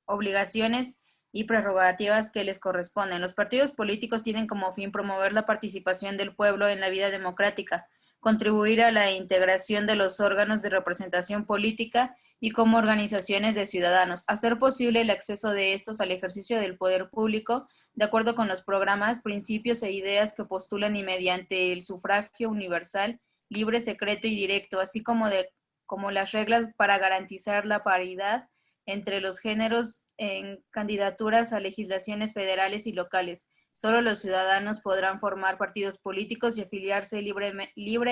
obligaciones y prerrogativas que les corresponden. Los partidos políticos tienen como fin promover la participación del pueblo en la vida democrática, contribuir a la integración de los órganos de representación política y como organizaciones de ciudadanos, hacer posible el acceso de estos al ejercicio del poder público de acuerdo con los programas, principios e ideas que postulan y mediante el sufragio universal, libre, secreto y directo, así como las reglas para garantizar la paridad entre los géneros en candidaturas a legislaciones federales y locales. Solo los ciudadanos podrán formar partidos políticos y afiliarse libre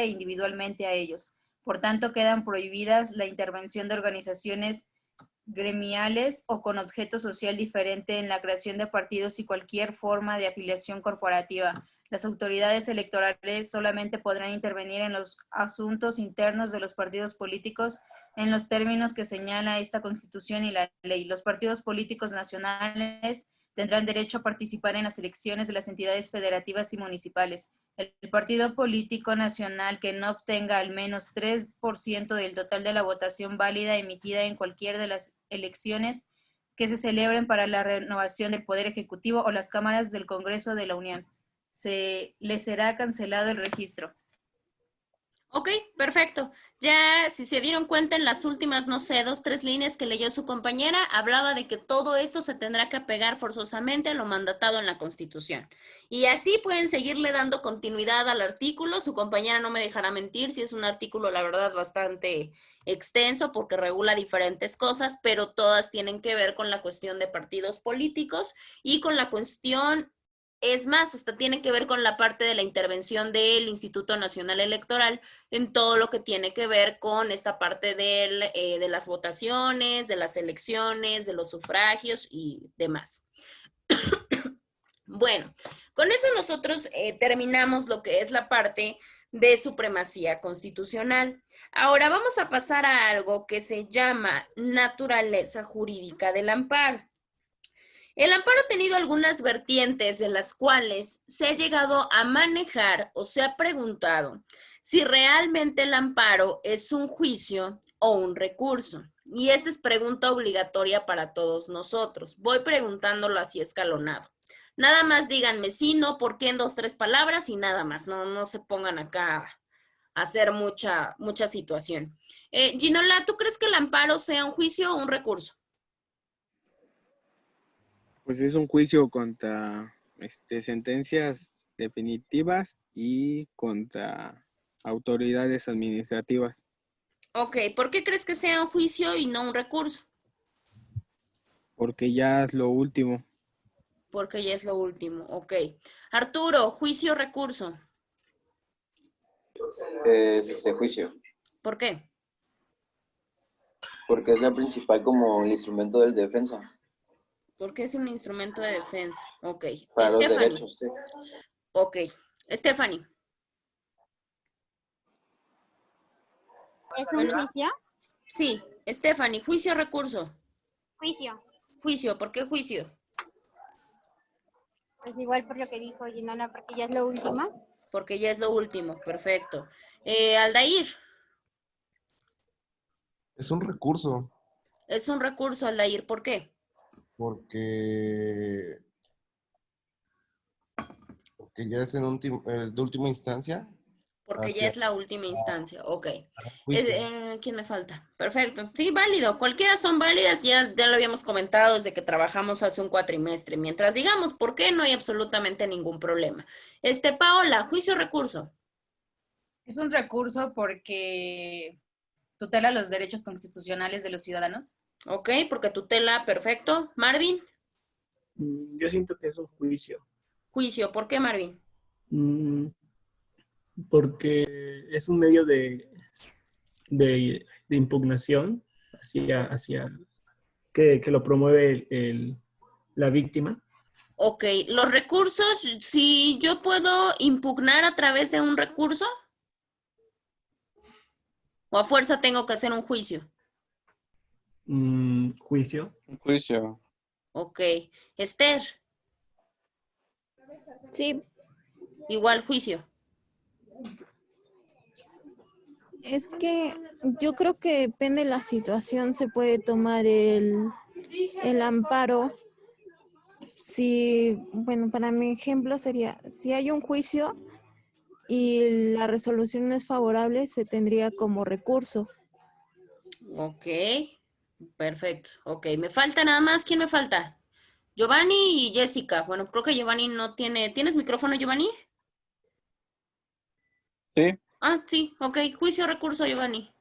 e individualmente a ellos. Por tanto, quedan prohibidas la intervención de organizaciones gremiales o con objeto social diferente en la creación de partidos y cualquier forma de afiliación corporativa. Las autoridades electorales solamente podrán intervenir en los asuntos internos de los partidos políticos en los términos que señala esta Constitución y la ley. Los partidos políticos nacionales tendrán derecho a participar en las elecciones de las entidades federativas y municipales. El partido político nacional que no obtenga al menos 3% del total de la votación válida emitida en cualquiera de las elecciones que se celebren para la renovación del Poder Ejecutivo o las cámaras del Congreso de la Unión, le será cancelado el registro. Ok, perfecto. Ya, si se dieron cuenta en las últimas, no sé, 2, 3 líneas que leyó su compañera, hablaba de que todo esto se tendrá que apegar forzosamente a lo mandatado en la Constitución. Y así pueden seguirle dando continuidad al artículo. Su compañera no me dejará mentir si es un artículo, la verdad, bastante extenso porque regula diferentes cosas, pero todas tienen que ver con la cuestión de partidos políticos y con la cuestión... Es más, hasta tiene que ver con la parte de la intervención del Instituto Nacional Electoral en todo lo que tiene que ver con esta parte de las votaciones, de las elecciones, de los sufragios y demás. Bueno, con eso nosotros terminamos lo que es la parte de supremacía constitucional. Ahora vamos a pasar a algo que se llama naturaleza jurídica del amparo. El amparo ha tenido algunas vertientes en las cuales se ha llegado a manejar o se ha preguntado si realmente el amparo es un juicio o un recurso. Y esta es pregunta obligatoria para todos nosotros. Voy preguntándolo así escalonado. Nada más díganme sí, no, por qué en 2, 3 palabras y nada más. No se pongan acá a hacer mucha situación. Ginola, ¿tú crees que el amparo sea un juicio o un recurso? Pues es un juicio contra sentencias definitivas y contra autoridades administrativas. Ok, ¿por qué crees que sea un juicio y no un recurso? Porque ya es lo último. Porque ya es lo último, ok. Arturo, juicio o recurso. Es juicio, ¿Por qué? porque es la principal como el instrumento de defensa Porque es un instrumento de defensa. Ok. para los Stephanie. derechos. Sí. Ok. Stephanie. ¿Es un juicio? Sí. Stephanie, juicio o recurso. Juicio. Juicio, ¿por qué juicio? Pues igual por lo que dijo Ginola, porque ya es lo último. Porque ya es lo último, perfecto. Aldair. Es un recurso, Es un recurso, Aldair, ¿por qué? porque ya es de última instancia. Porque ya es la última instancia, ok. Juicio. ¿Quién me falta? Perfecto. Sí, válido. Cualquiera son válidas, ya lo habíamos comentado desde que trabajamos hace un cuatrimestre. Mientras digamos por qué, no hay absolutamente ningún problema. Paola, juicio o recurso. Es un recurso porque tutela los derechos constitucionales de los ciudadanos. Ok, porque tutela, perfecto. Marvin, Yo siento que es un juicio. juicio, ¿por qué, Marvin? Porque es un medio de impugnación hacia que lo promueve la víctima. Ok, los recursos, si yo puedo impugnar a través de un recurso, o a fuerza tengo que hacer un juicio. Juicio. Un juicio. Ok. Esther, Sí, igual juicio. es que yo creo que depende de la situación, se puede tomar el amparo si, bueno, para mi ejemplo sería, si hay un juicio y la resolución no es favorable, se tendría como recurso. Ok, perfecto. Ok, me falta nada más. ¿Quién me falta? Giovanni y Jessica. Bueno, creo que Giovanni no tiene... ¿Tienes micrófono, Giovanni? Sí, Ah, sí, ok. Juicio, recurso, Giovanni.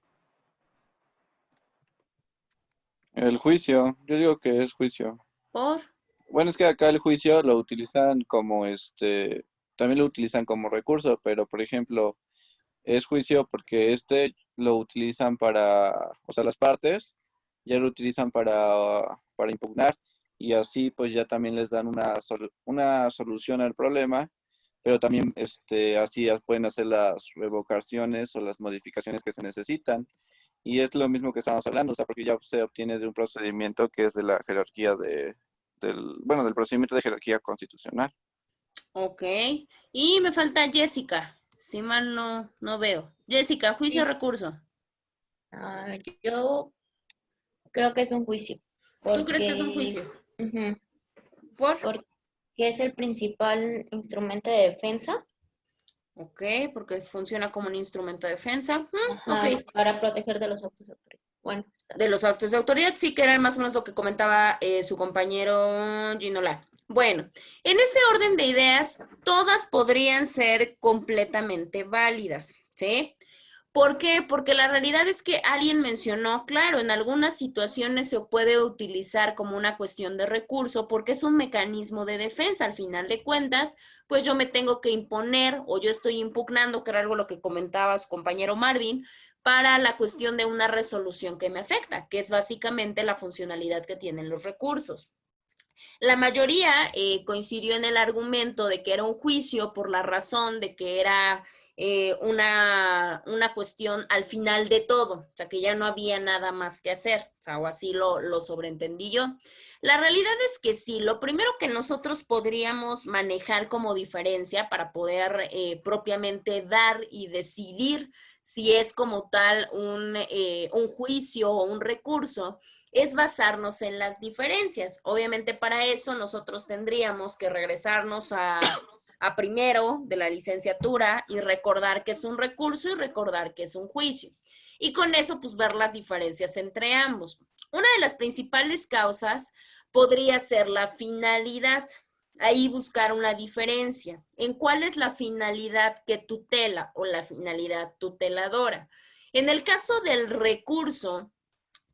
el juicio, yo digo que es juicio. ¿Por? Bueno, es que acá el juicio lo utilizan como también lo utilizan como recurso, pero por ejemplo, es juicio porque lo utilizan o sea, las partes ya lo utilizan para impugnar y así pues ya también les dan una solución al problema, pero también así ya pueden hacer las revocaciones o las modificaciones que se necesitan. Y es lo mismo que estamos hablando, o sea, porque ya se obtiene de un procedimiento que es de la jerarquía del procedimiento de jerarquía constitucional. Ok. Y me falta Jessica. Si mal no veo. Jessica, juicio, Sí. recurso. Yo creo que es un juicio, ¿Tú crees que es un porque, juicio? ujú, ¿Por? porque es el principal instrumento de defensa, Ok, porque funciona como un instrumento de defensa. Ok. ajá, para proteger de los actos de autoridad. Bueno, está De bien. los actos de autoridad, sí que era más o menos lo que comentaba su compañero Ginola. Bueno, en ese orden de ideas, todas podrían ser completamente válidas, ¿sí? ¿Por qué? Porque la realidad es que alguien mencionó, claro, en algunas situaciones se puede utilizar como una cuestión de recurso porque es un mecanismo de defensa. Al final de cuentas, pues yo me tengo que imponer o yo estoy impugnando, que era algo lo que comentaba su compañero Marvin, para la cuestión de una resolución que me afecta, que es básicamente la funcionalidad que tienen los recursos. La mayoría coincidió en el argumento de que era un juicio por la razón de que era una cuestión al final de todo, o sea, que ya no había nada más que hacer, o sea, o así lo sobreentendí yo. La realidad es que sí, lo primero que nosotros podríamos manejar como diferencia para poder propiamente dar y decidir si es como tal un juicio o un recurso, es basarnos en las diferencias. Obviamente para eso nosotros tendríamos que regresarnos a primero de la licenciatura y recordar que es un recurso y recordar que es un juicio. Y con eso pues ver las diferencias entre ambos. Una de las principales causas podría ser la finalidad. Ahí buscar una diferencia. ¿En cuál es la finalidad que tutela o la finalidad tuteladora? En el caso del recurso,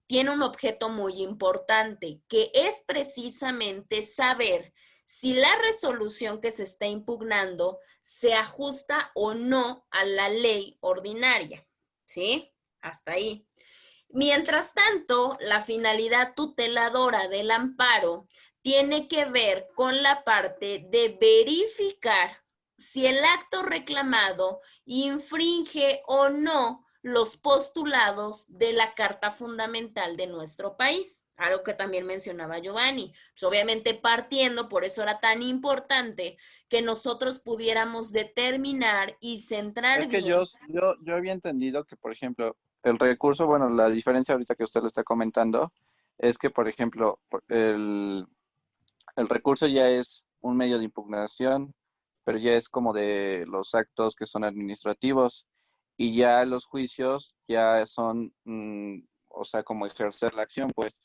tiene un objeto muy importante, que es precisamente saber si la resolución que se está impugnando se ajusta o no a la ley ordinaria. ¿Sí? Hasta ahí. Mientras tanto, la finalidad tuteladora del amparo tiene que ver con la parte de verificar si el acto reclamado infringe o no los postulados de la Carta Fundamental de nuestro país, algo que también mencionaba Giovanni. Pues obviamente partiendo, por eso era tan importante que nosotros pudiéramos determinar y centrar Es que bien. yo había entendido que, por ejemplo, el recurso, bueno, la diferencia ahorita que usted lo está comentando, es que, por ejemplo, el recurso ya es un medio de impugnación, pero ya es como de los actos que son administrativos y ya los juicios ya son, o sea, como ejercer la acción, pues.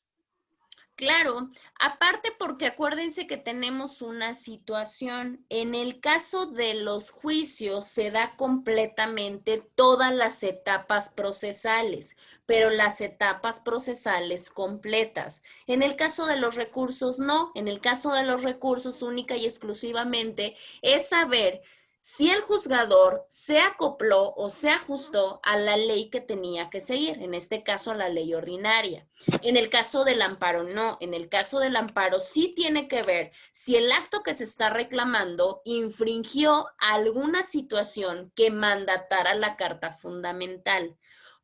Claro, aparte porque acuérdense que tenemos una situación. En el caso de los juicios se da completamente todas las etapas procesales, pero las etapas procesales completas. En el caso de los recursos, no. En el caso de los recursos, única y exclusivamente es saber si el juzgador se acopló o se ajustó a la ley que tenía que seguir, en este caso a la ley ordinaria. En el caso del amparo, no. En el caso del amparo sí tiene que ver si el acto que se está reclamando infringió alguna situación que mandatara la Carta Fundamental.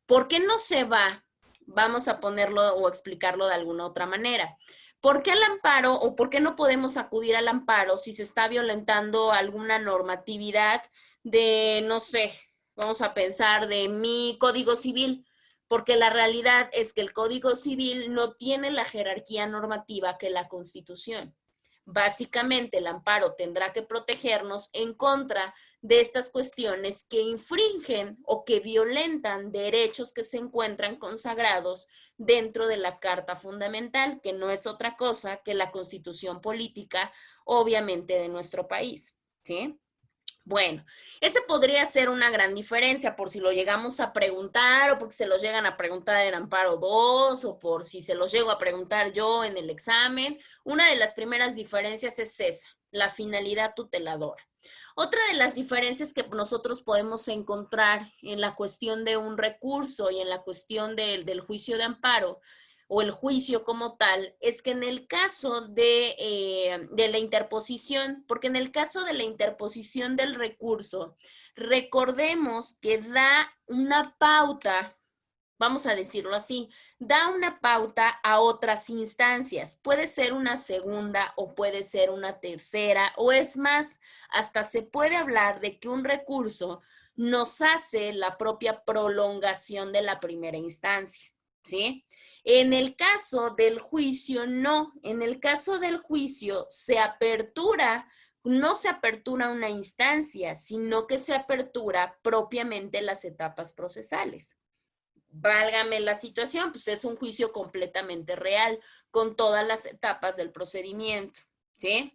¿Por qué no se va? Vamos a ponerlo o explicarlo de alguna otra manera. ¿Por qué el amparo o por qué no podemos acudir al amparo si se está violentando alguna normatividad de, no sé, vamos a pensar de mi Código Civil? Porque la realidad es que el Código Civil no tiene la jerarquía normativa que la Constitución. Básicamente, el amparo tendrá que protegernos en contra de estas cuestiones que infringen o que violentan derechos que se encuentran consagrados dentro de la Carta Fundamental, que no es otra cosa que la Constitución política, obviamente, de nuestro país, ¿sí? Bueno, ese podría ser una gran diferencia por si lo llegamos a preguntar o porque se los llegan a preguntar en Amparo 2 o por si se los llego a preguntar yo en el examen. Una de las primeras diferencias es esa, la finalidad tuteladora. Otra de las diferencias que nosotros podemos encontrar en la cuestión de un recurso y en la cuestión del juicio de amparo o el juicio como tal, es que en el caso de la interposición, porque en el caso de la interposición del recurso, recordemos que da una pauta, vamos a decirlo así, da una pauta a otras instancias. Puede ser una segunda o puede ser una tercera, o es más, hasta se puede hablar de que un recurso nos hace la propia prolongación de la primera instancia, ¿sí? En el caso del juicio, no. En el caso del juicio se apertura, no se apertura una instancia, sino que se apertura propiamente las etapas procesales. Válgame la situación, pues es un juicio completamente real, con todas las etapas del procedimiento, ¿sí?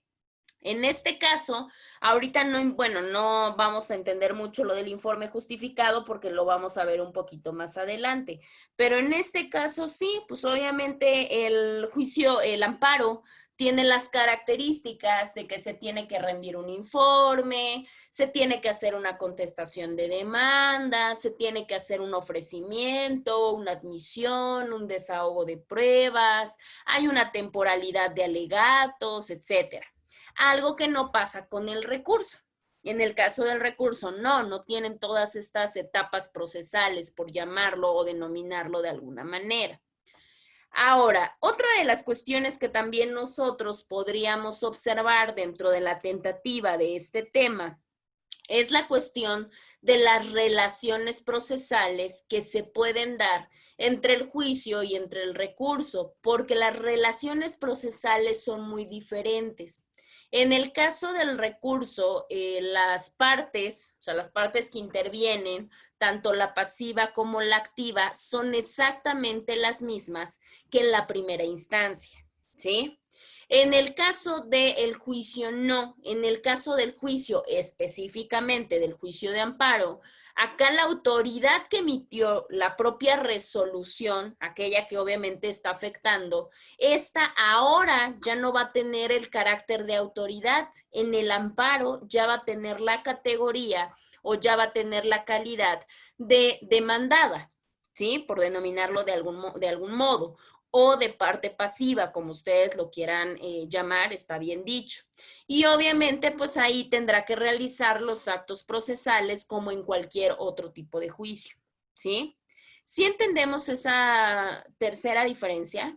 En este caso, ahorita no vamos a entender mucho lo del informe justificado porque lo vamos a ver un poquito más adelante. Pero en este caso sí, pues obviamente el juicio, el amparo, tiene las características de que se tiene que rendir un informe, se tiene que hacer una contestación de demanda, se tiene que hacer un ofrecimiento, una admisión, un desahogo de pruebas, hay una temporalidad de alegatos, etcétera. Algo que no pasa con el recurso. En el caso del recurso, no tienen todas estas etapas procesales, por llamarlo o denominarlo de alguna manera. Ahora, otra de las cuestiones que también nosotros podríamos observar dentro de la tentativa de este tema es la cuestión de las relaciones procesales que se pueden dar entre el juicio y entre el recurso, porque las relaciones procesales son muy diferentes. En el caso del recurso, las partes que intervienen, tanto la pasiva como la activa, son exactamente las mismas que en la primera instancia, ¿sí? En el caso del juicio, no. En el caso del juicio, específicamente del juicio de amparo, acá la autoridad que emitió la propia resolución, aquella que obviamente está afectando, esta ahora ya no va a tener el carácter de autoridad. En el amparo ya va a tener la categoría o ya va a tener la calidad de demandada, ¿sí? Por denominarlo de algún modo, o de parte pasiva, como ustedes lo quieran llamar, está bien dicho. Y obviamente, pues ahí tendrá que realizar los actos procesales como en cualquier otro tipo de juicio, ¿sí? ¿Sí entendemos esa tercera diferencia?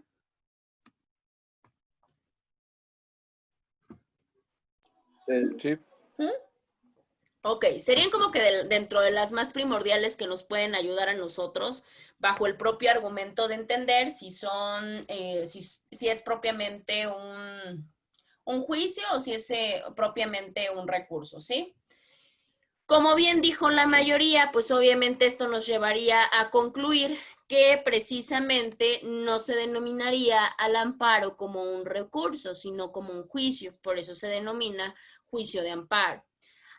Sí. Ok, serían como que dentro de las más primordiales que nos pueden ayudar a nosotros, bajo el propio argumento de entender si son, si es propiamente un juicio o si es propiamente un recurso, ¿sí? Como bien dijo la mayoría, pues obviamente esto nos llevaría a concluir que precisamente no se denominaría al amparo como un recurso, sino como un juicio, por eso se denomina juicio de amparo.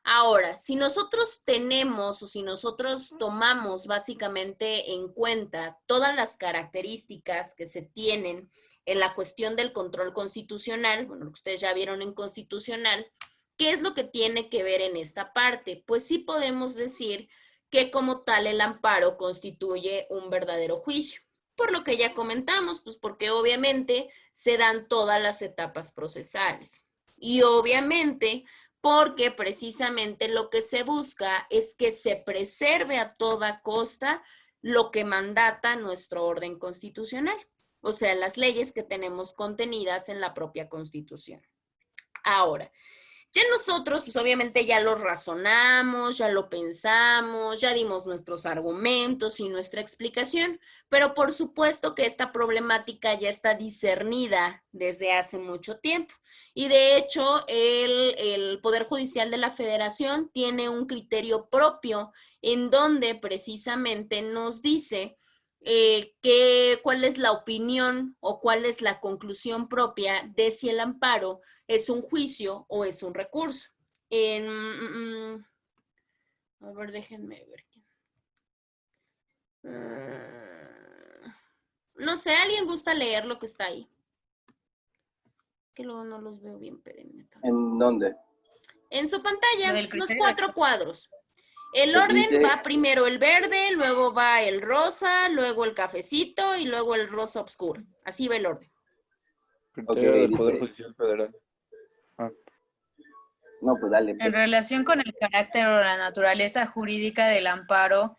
Ahora, si nosotros tenemos o si nosotros tomamos básicamente en cuenta todas las características que se tienen en la cuestión del control constitucional, bueno, lo que ustedes ya vieron en constitucional, ¿qué es lo que tiene que ver en esta parte? Pues sí podemos decir que como tal el amparo constituye un verdadero juicio. Por lo que ya comentamos, pues porque obviamente se dan todas las etapas procesales. Y obviamente porque precisamente lo que se busca es que se preserve a toda costa lo que mandata nuestro orden constitucional, o sea, las leyes que tenemos contenidas en la propia Constitución. Ahora, Ya nosotros, pues obviamente ya lo razonamos, ya lo pensamos, ya dimos nuestros argumentos y nuestra explicación, pero por supuesto que esta problemática ya está discernida desde hace mucho tiempo. Y de hecho, el Poder Judicial de la Federación tiene un criterio propio en donde precisamente nos dice cuál es la opinión o cuál es la conclusión propia de si el amparo es un juicio o es un recurso. A ver, déjenme ver. No sé, ¿alguien gusta leer lo que está ahí? Que luego no los veo bien perenne. ¿En dónde? En su pantalla, Lo del los criterio 4 cuadros. El Pues orden dice- va primero el verde, luego va el rosa, luego el cafecito y luego el rosa oscuro. Así va el orden. Criterio Ok, del Poder dice- Judicial Federal. No, pues dale. En pues. relación con el carácter o la naturaleza jurídica del amparo,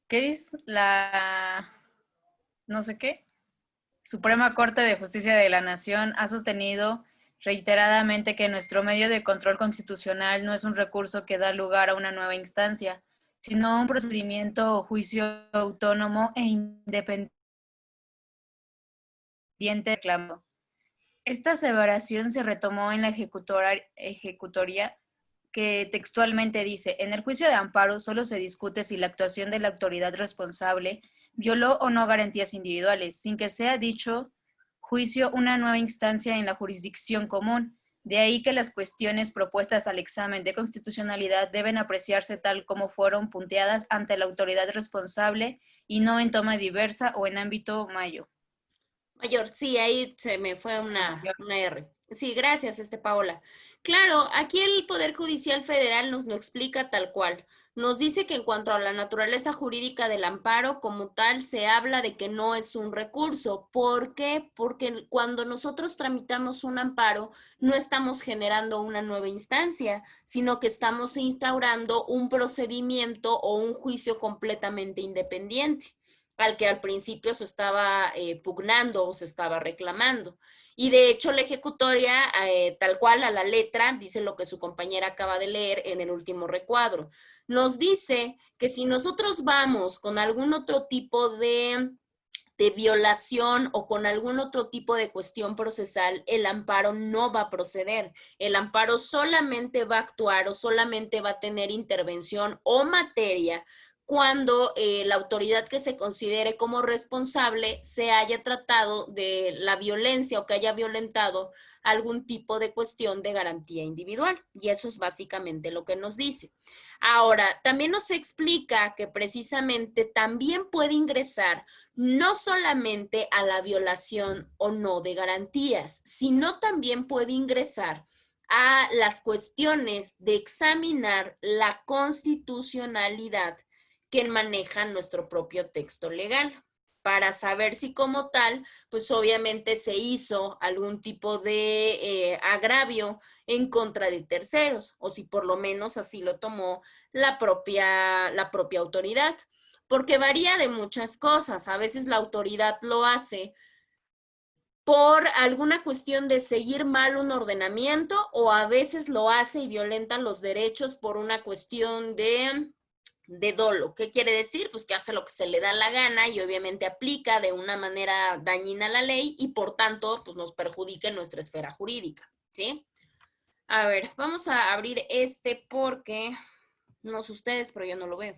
¿qué dice la no sé qué? Suprema Corte de Justicia de la Nación ha sostenido reiteradamente que nuestro medio de control constitucional no es un recurso que da lugar a una nueva instancia, sino un procedimiento o juicio autónomo e independiente de reclamo. Esta aseveración se retomó en la ejecutoria que textualmente dice, en el juicio de amparo solo se discute si la actuación de la autoridad responsable violó o no garantías individuales, sin que sea dicho juicio una nueva instancia en la jurisdicción común. De ahí que las cuestiones propuestas al examen de constitucionalidad deben apreciarse tal como fueron punteadas ante la autoridad responsable y no en toma diversa o en ámbito mayor. Mayor, sí, ahí se me fue una R. Sí, gracias, Paola. Claro, aquí el Poder Judicial Federal nos lo explica tal cual. Nos dice que en cuanto a la naturaleza jurídica del amparo, como tal, se habla de que no es un recurso. ¿Por qué? Porque cuando nosotros tramitamos un amparo, no estamos generando una nueva instancia, sino que estamos instaurando un procedimiento o un juicio completamente independiente, al que al principio se estaba pugnando o se estaba reclamando. Y de hecho la ejecutoria, tal cual a la letra, dice lo que su compañera acaba de leer en el último recuadro. Nos dice que si nosotros vamos con algún otro tipo de violación o con algún otro tipo de cuestión procesal, el amparo no va a proceder. El amparo solamente va a actuar o solamente va a tener intervención o materia cuando la autoridad que se considere como responsable se haya tratado de la violencia o que haya violentado algún tipo de cuestión de garantía individual. Y eso es básicamente lo que nos dice. Ahora, también nos explica que precisamente también puede ingresar no solamente a la violación o no de garantías, sino también puede ingresar a las cuestiones de examinar la constitucionalidad que maneja nuestro propio texto legal, para saber si como tal, pues obviamente se hizo algún tipo de agravio en contra de terceros, o si por lo menos así lo tomó la propia autoridad, porque varía de muchas cosas. A veces la autoridad lo hace por alguna cuestión de seguir mal un ordenamiento, o a veces lo hace y violenta los derechos por una cuestión de dolo. ¿Qué quiere decir? Pues que hace lo que se le da la gana y obviamente aplica de una manera dañina la ley y por tanto pues nos perjudica en nuestra esfera jurídica, ¿sí? A ver, vamos a abrir porque no sé ustedes, pero yo no lo veo.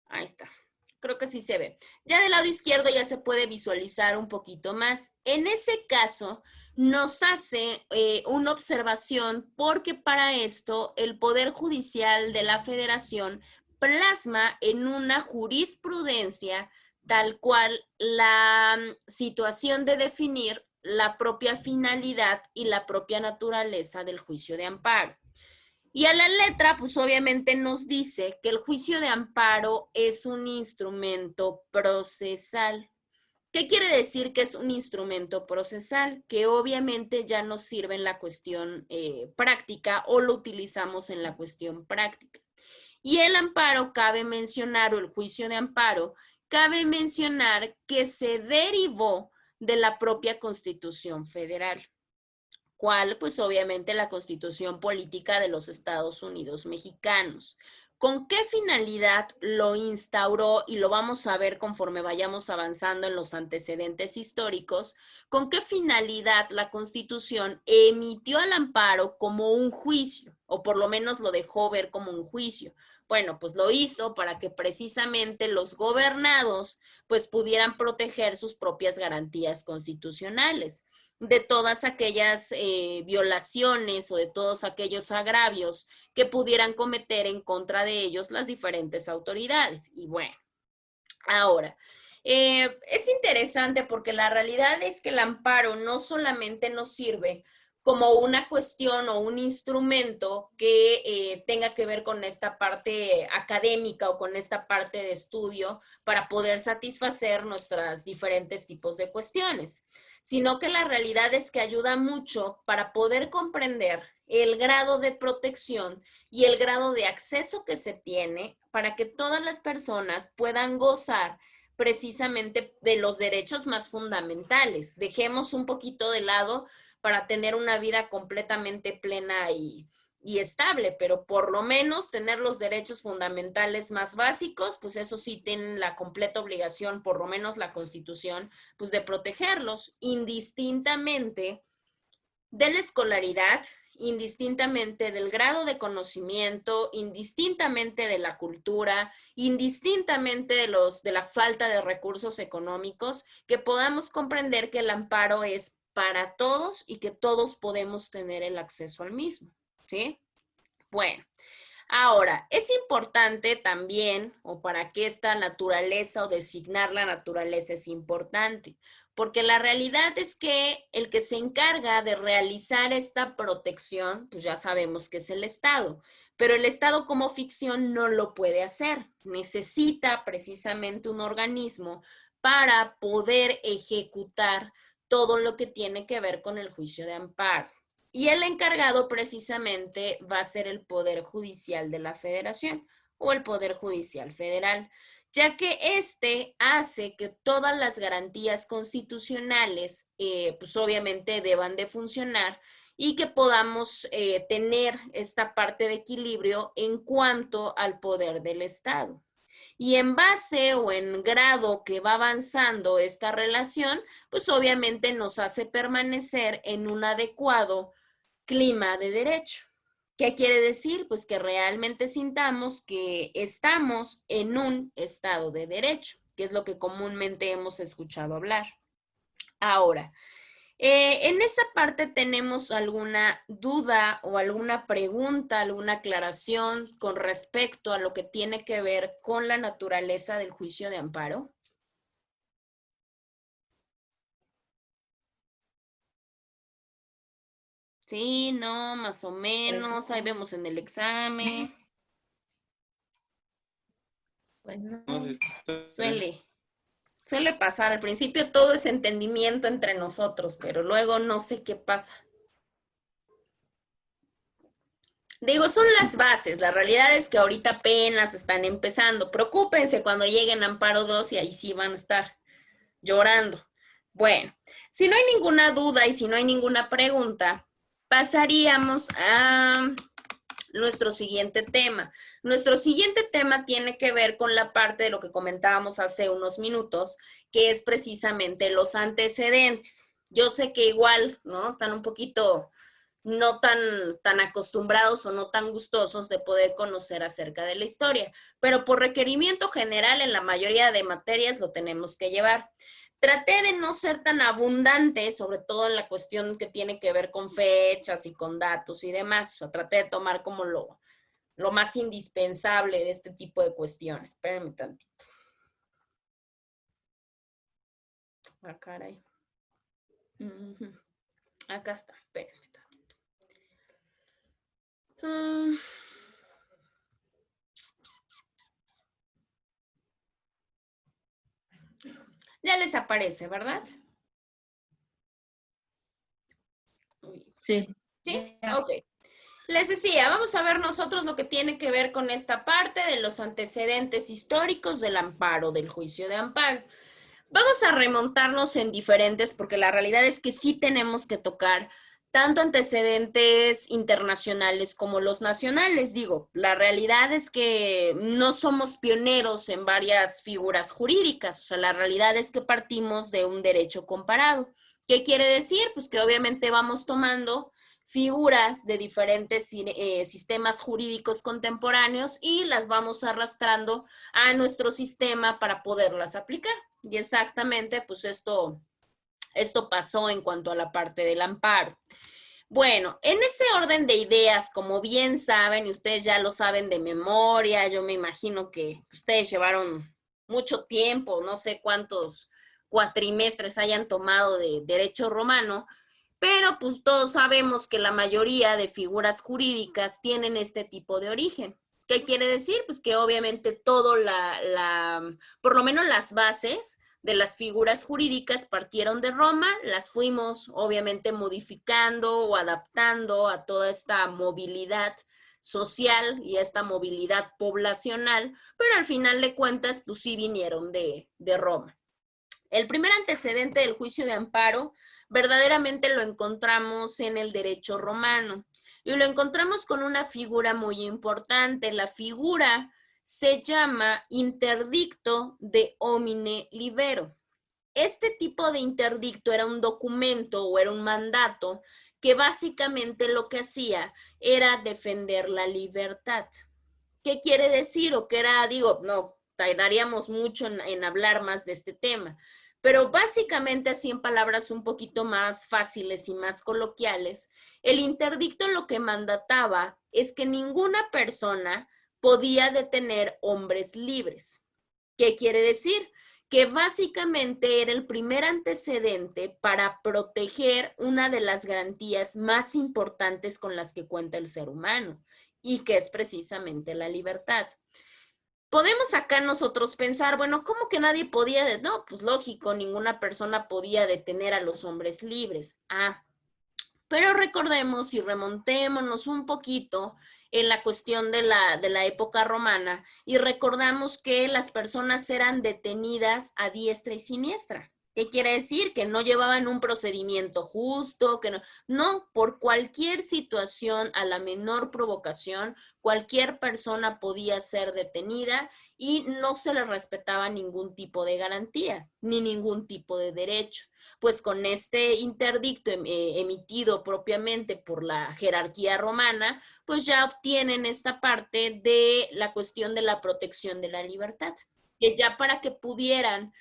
Ahí está. Creo que sí se ve. Ya del lado izquierdo ya se puede visualizar un poquito más. En ese caso, nos hace una observación porque para esto el Poder Judicial de la Federación plasma en una jurisprudencia tal cual la situación de definir la propia finalidad y la propia naturaleza del juicio de amparo. Y a la letra, pues obviamente nos dice que el juicio de amparo es un instrumento procesal. ¿Qué quiere decir que es un instrumento procesal? Que obviamente ya nos sirve en la cuestión práctica o lo utilizamos en la cuestión práctica. Y el amparo cabe mencionar, o el juicio de amparo, cabe mencionar que se derivó de la propia Constitución Federal. ¿Cuál? Pues obviamente la Constitución Política de los Estados Unidos Mexicanos. ¿Con qué finalidad lo instauró? Y lo vamos a ver conforme vayamos avanzando en los antecedentes históricos. ¿Con qué finalidad la Constitución emitió al amparo como un juicio? O por lo menos lo dejó ver como un juicio. Bueno, pues lo hizo para que precisamente los gobernados pues pudieran proteger sus propias garantías constitucionales de todas aquellas violaciones o de todos aquellos agravios que pudieran cometer en contra de ellos las diferentes autoridades. Y bueno, ahora, es interesante porque la realidad es que el amparo no solamente nos sirve como una cuestión o un instrumento que tenga que ver con esta parte académica o con esta parte de estudio para poder satisfacer nuestros diferentes tipos de cuestiones, sino que la realidad es que ayuda mucho para poder comprender el grado de protección y el grado de acceso que se tiene para que todas las personas puedan gozar precisamente de los derechos más fundamentales. Dejemos un poquito de lado para tener una vida completamente plena y estable, pero por lo menos tener los derechos fundamentales más básicos, pues eso sí tienen la completa obligación, por lo menos la Constitución, pues de protegerlos indistintamente de la escolaridad, indistintamente del grado de conocimiento, indistintamente de la cultura, indistintamente de la falta de recursos económicos, que podamos comprender que el amparo es para todos y que todos podemos tener el acceso al mismo, ¿sí? Bueno, ahora, es importante también, o para qué esta naturaleza o designar la naturaleza es importante, porque la realidad es que el que se encarga de realizar esta protección, pues ya sabemos que es el Estado, pero el Estado como ficción no lo puede hacer, necesita precisamente un organismo para poder ejecutar todo lo que tiene que ver con el juicio de amparo. Y el encargado precisamente va a ser el Poder Judicial de la Federación o el Poder Judicial Federal, ya que este hace que todas las garantías constitucionales, pues obviamente deban de funcionar y que podamos tener esta parte de equilibrio en cuanto al poder del Estado. Y en base o en grado que va avanzando esta relación, pues obviamente nos hace permanecer en un adecuado clima de derecho. ¿Qué quiere decir? Pues que realmente sintamos que estamos en un estado de derecho, que es lo que comúnmente hemos escuchado hablar. Ahora, en esa parte tenemos alguna duda o alguna pregunta, alguna aclaración con respecto a lo que tiene que ver con la naturaleza del juicio de amparo. Sí, no, más o menos, ahí vemos en el examen. Bueno, Suele pasar, al principio todo es entendimiento entre nosotros, pero luego no sé qué pasa. Digo, son las bases, la realidad es que ahorita apenas están empezando. Preocúpense cuando lleguen a Amparo 2 y ahí sí van a estar llorando. Bueno, si no hay ninguna duda y si no hay ninguna pregunta, pasaríamos a nuestro siguiente tema. Nuestro siguiente tema tiene que ver con la parte de lo que comentábamos hace unos minutos, que es precisamente los antecedentes. Yo sé que igual, ¿no? Están un poquito no tan acostumbrados o no tan gustosos de poder conocer acerca de la historia, pero por requerimiento general en la mayoría de materias lo tenemos que llevar. Traté de no ser tan abundante, sobre todo en la cuestión que tiene que ver con fechas y con datos y demás. O sea, traté de tomar como lo más indispensable de este tipo de cuestiones. Espérenme tantito. Ah, caray. Acá está, espérenme tantito. Ya les aparece, ¿verdad? sí. ¿Sí? Ok. Les decía, vamos a ver nosotros lo que tiene que ver con esta parte de los antecedentes históricos del amparo, del juicio de amparo. Vamos a remontarnos en diferentes, porque la realidad es que sí tenemos que tocar tanto antecedentes internacionales como los nacionales. Digo, la realidad es que no somos pioneros en varias figuras jurídicas, o sea, la realidad es que partimos de un derecho comparado. ¿Qué quiere decir? Pues que obviamente vamos tomando figuras de diferentes sistemas jurídicos contemporáneos y las vamos arrastrando a nuestro sistema para poderlas aplicar. Y exactamente, pues esto pasó en cuanto a la parte del amparo. Bueno, en ese orden de ideas, como bien saben, y ustedes ya lo saben de memoria, yo me imagino que ustedes llevaron mucho tiempo, no sé cuántos cuatrimestres hayan tomado de derecho romano, pero pues todos sabemos que la mayoría de figuras jurídicas tienen este tipo de origen. ¿Qué quiere decir? Pues que obviamente todo por lo menos las bases de las figuras jurídicas partieron de Roma, las fuimos obviamente modificando o adaptando a toda esta movilidad social y a esta movilidad poblacional, pero al final de cuentas, pues sí vinieron de Roma. El primer antecedente del juicio de amparo verdaderamente lo encontramos en el derecho romano y lo encontramos con una figura muy importante. La figura se llama interdicto de homine libero. Este tipo de interdicto era un documento o era un mandato que básicamente lo que hacía era defender la libertad. ¿Qué quiere decir? O que era, digo, no, tardaríamos mucho en hablar más de este tema, pero básicamente así en palabras un poquito más fáciles y más coloquiales, el interdicto lo que mandataba es que ninguna persona podía detener hombres libres. ¿Qué quiere decir? Que básicamente era el primer antecedente para proteger una de las garantías más importantes con las que cuenta el ser humano, y que es precisamente la libertad. Podemos acá nosotros pensar, bueno, ¿cómo que nadie podía? No, pues lógico, ninguna persona podía detener a los hombres libres. Pero recordemos y remontémonos un poquito en la cuestión de la época romana y recordamos que las personas eran detenidas a diestra y siniestra. ¿Qué quiere decir? Que no llevaban un procedimiento justo, que no, por cualquier situación, a la menor provocación, cualquier persona podía ser detenida y no se le respetaba ningún tipo de garantía, ni ningún tipo de derecho. Pues con este interdicto emitido propiamente por la jerarquía romana, pues ya obtienen esta parte de la cuestión de la protección de la libertad, que ya para que pudieran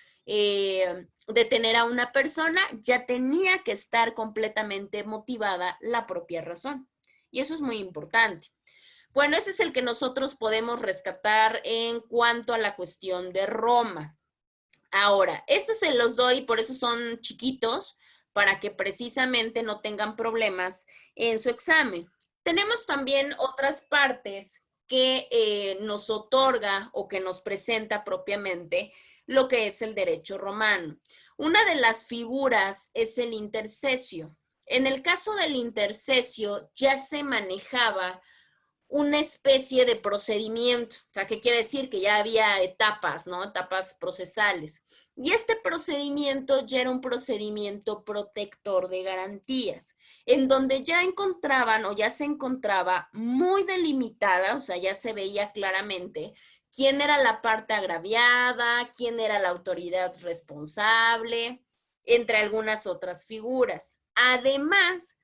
detener a una persona, ya tenía que estar completamente motivada la propia razón. Y eso es muy importante. Bueno, ese es el que nosotros podemos rescatar en cuanto a la cuestión de Roma. Ahora, estos se los doy, por eso son chiquitos, para que precisamente no tengan problemas en su examen. Tenemos también otras partes que nos otorga o que nos presenta propiamente lo que es el derecho romano. Una de las figuras es el intercesio. En el caso del intercesio ya se manejaba una especie de procedimiento, o sea, ¿qué quiere decir? Que ya había etapas, ¿no? Etapas procesales. Y este procedimiento ya era un procedimiento protector de garantías, en donde ya encontraban o ya se encontraba muy delimitada, o sea, ya se veía claramente quién era la parte agraviada, quién era la autoridad responsable, entre algunas otras figuras. Además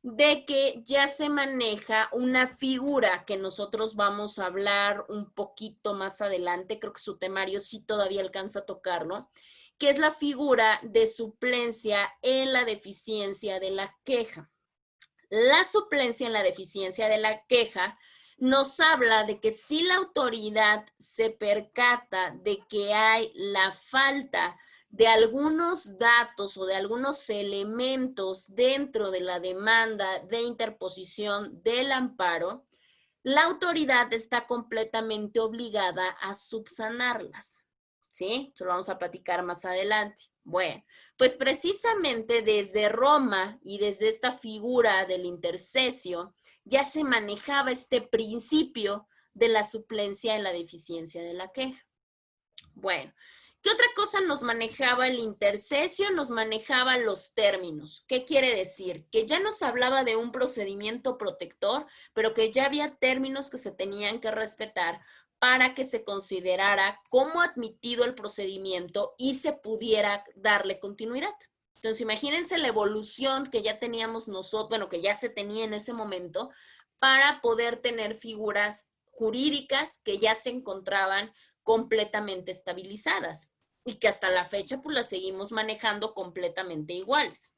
de que ya se maneja una figura que nosotros vamos a hablar un poquito más adelante, creo que su temario sí todavía alcanza a tocarlo, que es la figura de suplencia en la deficiencia de la queja. La suplencia en la deficiencia de la queja nos habla de que si la autoridad se percata de que hay la falta de algunos datos o de algunos elementos dentro de la demanda de interposición del amparo, la autoridad está completamente obligada a subsanarlas. ¿Sí? Eso lo vamos a platicar más adelante. Bueno, pues precisamente desde Roma y desde esta figura del intercesio ya se manejaba este principio de la suplencia en la deficiencia de la queja. Bueno, ¿Qué otra cosa nos manejaba el intercesio? Nos manejaba los términos. ¿Qué quiere decir? Que ya nos hablaba de un procedimiento protector, pero que ya había términos que se tenían que respetar para que se considerara como admitido el procedimiento y se pudiera darle continuidad. Entonces, imagínense la evolución que ya teníamos nosotros, bueno, que ya se tenía en ese momento, para poder tener figuras jurídicas que ya se encontraban completamente estabilizadas y que hasta la fecha pues las seguimos manejando completamente iguales.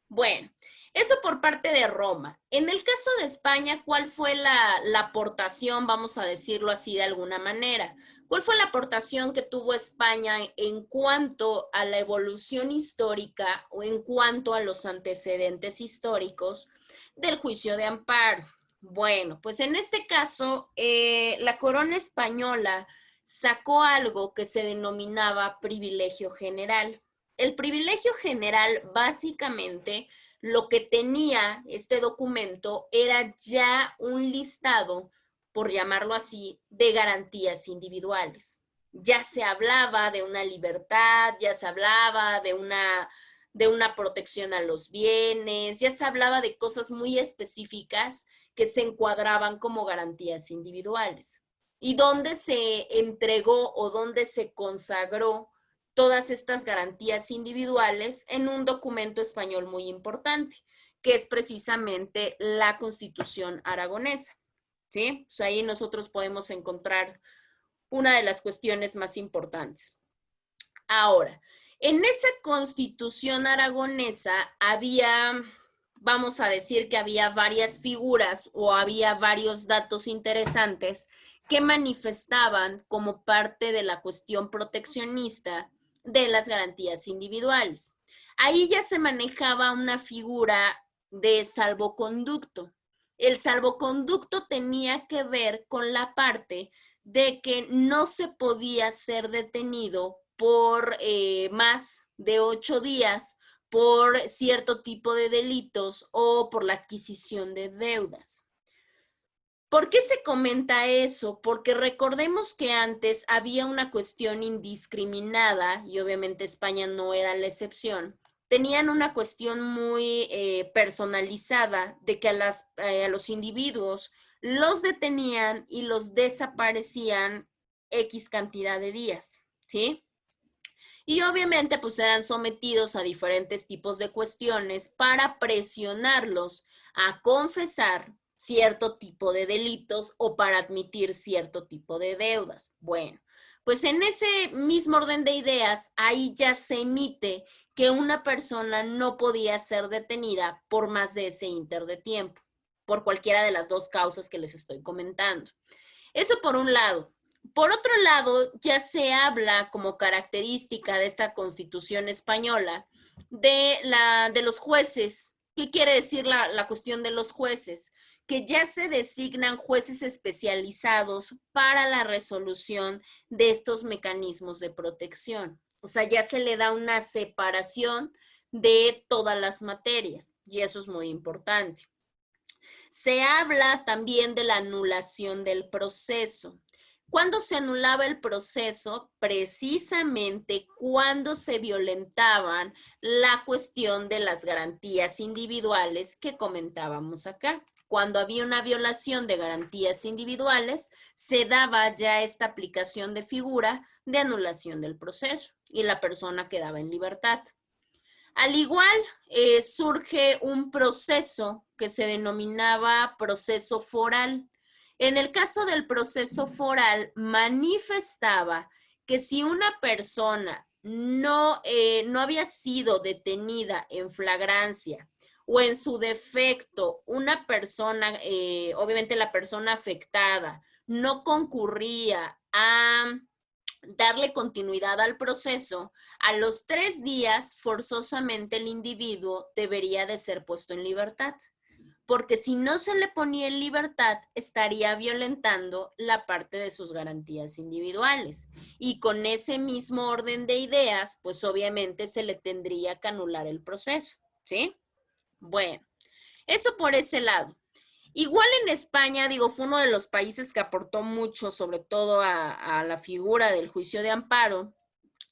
Bueno, eso por parte de Roma. En el caso de España, ¿cuál fue la aportación, vamos a decirlo así de alguna manera? ¿Cuál fue la aportación que tuvo España en cuanto a la evolución histórica o en cuanto a los antecedentes históricos del juicio de amparo? Bueno, pues en este caso, la corona española sacó algo que se denominaba privilegio general. El privilegio general, básicamente, lo que tenía este documento era ya un listado, por llamarlo así, de garantías individuales. Ya se hablaba de una libertad, ya se hablaba de una protección a los bienes, ya se hablaba de cosas muy específicas que se encuadraban como garantías individuales. ¿Y dónde se entregó o dónde se consagró todas estas garantías individuales? En un documento español muy importante, que es precisamente la Constitución aragonesa, ¿sí? Pues ahí nosotros podemos encontrar una de las cuestiones más importantes. Ahora, en esa Constitución aragonesa había, vamos a decir que había varias figuras o había varios datos interesantes que manifestaban como parte de la cuestión proteccionista de las garantías individuales. Ahí ya se manejaba una figura de salvoconducto. El salvoconducto tenía que ver con la parte de que no se podía ser detenido por más de 8 días por cierto tipo de delitos o por la adquisición de deudas. ¿Por qué se comenta eso? Porque recordemos que antes había una cuestión indiscriminada, y obviamente España no era la excepción. Tenían una cuestión muy personalizada de que a los individuos los detenían y los desaparecían X cantidad de días, ¿sí? Y obviamente pues eran sometidos a diferentes tipos de cuestiones para presionarlos a confesar cierto tipo de delitos o para admitir cierto tipo de deudas. Bueno, pues en ese mismo orden de ideas, ahí ya se emite que una persona no podía ser detenida por más de ese inter de tiempo, por cualquiera de las dos causas que les estoy comentando. Eso por un lado. Por otro lado, ya se habla como característica de esta Constitución española de los jueces. ¿Qué quiere decir la cuestión de los jueces? Que ya se designan jueces especializados para la resolución de estos mecanismos de protección. O sea, ya se le da una separación de todas las materias y eso es muy importante. Se habla también de la anulación del proceso. ¿Cuándo se anulaba el proceso? Precisamente cuando se violentaban la cuestión de las garantías individuales que comentábamos acá. Cuando había una violación de garantías individuales, se daba ya esta aplicación de figura de anulación del proceso y la persona quedaba en libertad. Al igual, surge un proceso que se denominaba proceso foral. En el caso del proceso foral, manifestaba que si una persona no había sido detenida en flagrancia o en su defecto, una persona, obviamente la persona afectada, no concurría a darle continuidad al proceso, a los 3 días forzosamente el individuo debería de ser puesto en libertad. Porque si no se le ponía en libertad, estaría violentando la parte de sus garantías individuales. Y con ese mismo orden de ideas, pues obviamente se le tendría que anular el proceso, ¿sí? Bueno, eso por ese lado. Igual en España, digo, fue uno de los países que aportó mucho, sobre todo a la figura del juicio de amparo.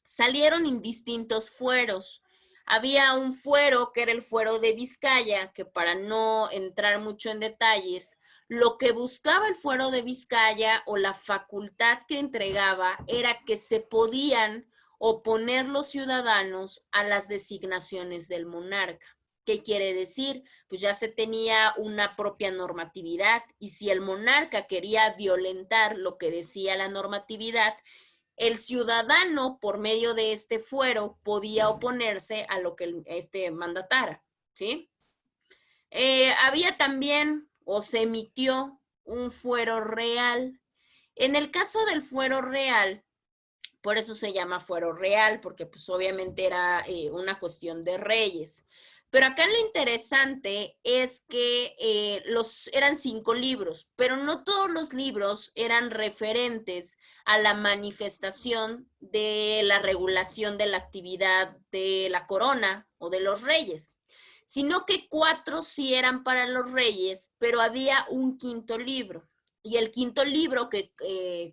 Salieron indistintos fueros. Había un fuero que era el fuero de Vizcaya, que para no entrar mucho en detalles, lo que buscaba el fuero de Vizcaya o la facultad que entregaba era que se podían oponer los ciudadanos a las designaciones del monarca. ¿Qué quiere decir? Pues ya se tenía una propia normatividad y si el monarca quería violentar lo que decía la normatividad, el ciudadano, por medio de este fuero, podía oponerse a lo que este mandatara, ¿sí? Había también, o se emitió, un fuero real. En el caso del fuero real, por eso se llama fuero real, porque pues obviamente era una cuestión de reyes. Pero acá lo interesante es que eran 5 libros, pero no todos los libros eran referentes a la manifestación de la regulación de la actividad de la corona o de los reyes, sino que 4 sí eran para los reyes, pero había un 5.º libro. Y el 5.º libro que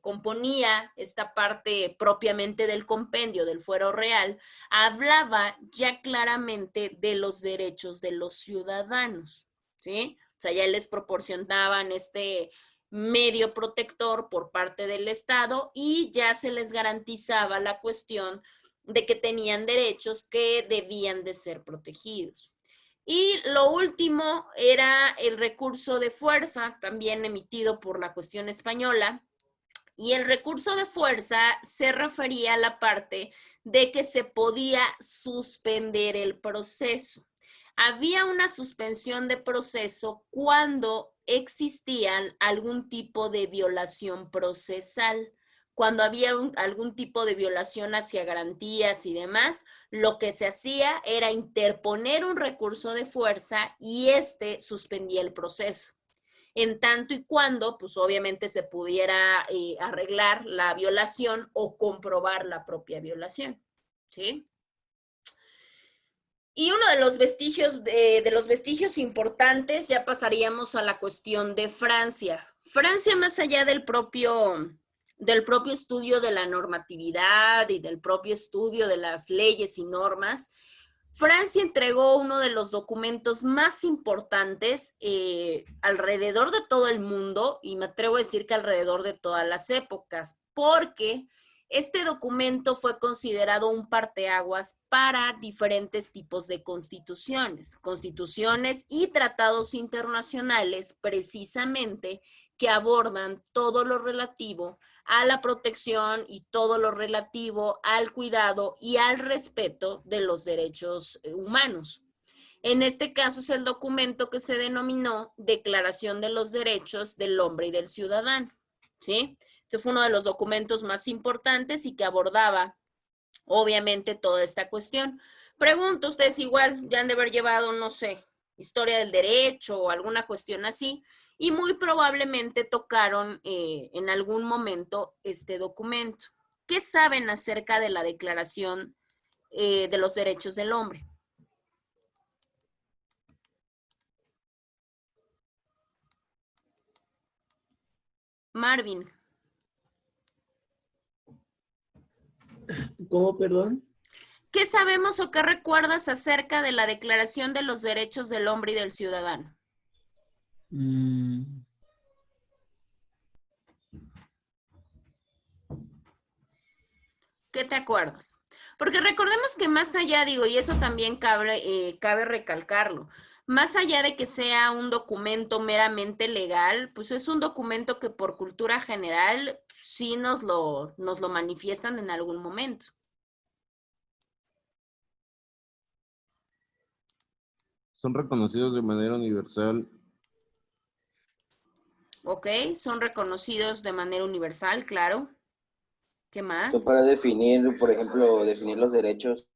componía esta parte propiamente del compendio del fuero real, hablaba ya claramente de los derechos de los ciudadanos, ¿sí? O sea, ya les proporcionaban este medio protector por parte del Estado y ya se les garantizaba la cuestión de que tenían derechos que debían de ser protegidos. Y lo último era el recurso de fuerza, también emitido por la cuestión española. Y el recurso de fuerza se refería a la parte de que se podía suspender el proceso. Había una suspensión de proceso cuando existían algún tipo de violación procesal. Cuando había algún tipo de violación hacia garantías y demás, lo que se hacía era interponer un recurso de fuerza y este suspendía el proceso. En tanto y cuando, pues obviamente se pudiera arreglar la violación o comprobar la propia violación, ¿sí? Y uno de los vestigios importantes, ya pasaríamos a la cuestión de Francia. Francia, más allá del propio estudio de la normatividad y del propio estudio de las leyes y normas, Francia entregó uno de los documentos más importantes alrededor de todo el mundo, y me atrevo a decir que alrededor de todas las épocas, porque este documento fue considerado un parteaguas para diferentes tipos de constituciones y tratados internacionales precisamente que abordan todo lo relativo a la protección y todo lo relativo al cuidado y al respeto de los derechos humanos. En este caso es el documento que se denominó Declaración de los Derechos del Hombre y del Ciudadano, ¿sí? Este fue uno de los documentos más importantes y que abordaba, obviamente, toda esta cuestión. Pregunto, ustedes igual ya han de haber llevado, no sé, historia del derecho o alguna cuestión así, y muy probablemente tocaron en algún momento este documento. ¿Qué saben acerca de la Declaración de los Derechos del Hombre? Marvin. ¿Cómo, perdón? ¿Qué sabemos o qué recuerdas acerca de la Declaración de los Derechos del Hombre y del Ciudadano? ¿Qué te acuerdas? Porque recordemos que más allá, digo, y eso también cabe recalcarlo, más allá de que sea un documento meramente legal, pues es un documento que por cultura general sí nos lo manifiestan en algún momento. Son reconocidos de manera universal. Ok, son reconocidos de manera universal, claro. ¿Qué más? Para definir, por ejemplo, definir los derechos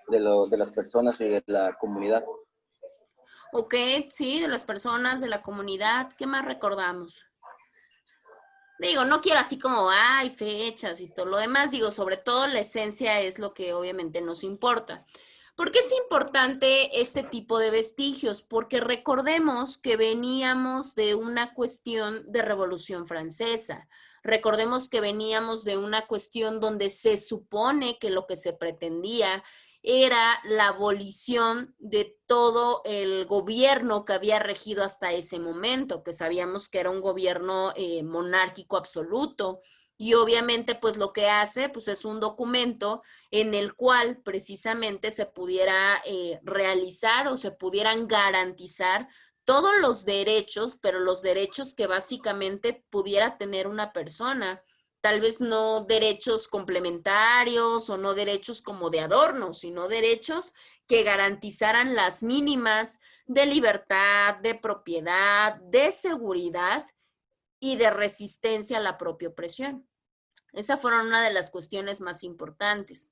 de las personas y de la comunidad. Ok, sí, de las personas, de la comunidad. ¿Qué más recordamos? Digo, no quiero así como, ay, fechas y todo lo demás. Digo, sobre todo la esencia es lo que obviamente nos importa. ¿Por qué es importante este tipo de vestigios? Porque recordemos que veníamos de una cuestión de Revolución Francesa. Recordemos que veníamos de una cuestión donde se supone que lo que se pretendía era la abolición de todo el gobierno que había regido hasta ese momento, que sabíamos que era un gobierno monárquico absoluto. Y obviamente, pues lo que hace, pues es un documento en el cual precisamente se pudiera realizar o se pudieran garantizar todos los derechos, pero los derechos que básicamente pudiera tener una persona. Tal vez no derechos complementarios o no derechos como de adorno, sino derechos que garantizaran las mínimas de libertad, de propiedad, de seguridad y de resistencia a la propia opresión. Esas fueron una de las cuestiones más importantes.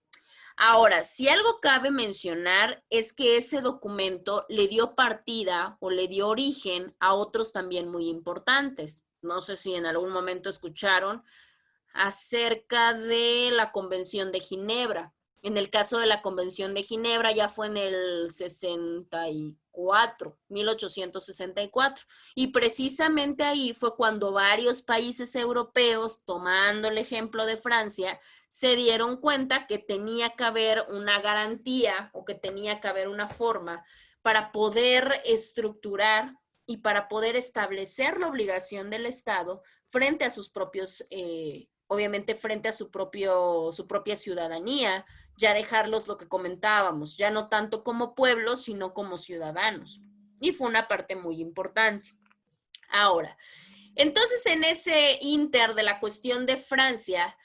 Ahora, si algo cabe mencionar es que ese documento le dio partida o le dio origen a otros también muy importantes. No sé si en algún momento escucharon acerca de la Convención de Ginebra. En el caso de la Convención de Ginebra ya fue en el 1864, y precisamente ahí fue cuando varios países europeos, tomando el ejemplo de Francia, se dieron cuenta que tenía que haber una garantía o que tenía que haber una forma para poder estructurar y para poder establecer la obligación del Estado frente a sus propios obviamente frente a su propia ciudadanía, ya dejarlos lo que comentábamos, ya no tanto como pueblo, sino como ciudadanos. Y fue una parte muy importante. Ahora, entonces en ese inter de la cuestión de Francia,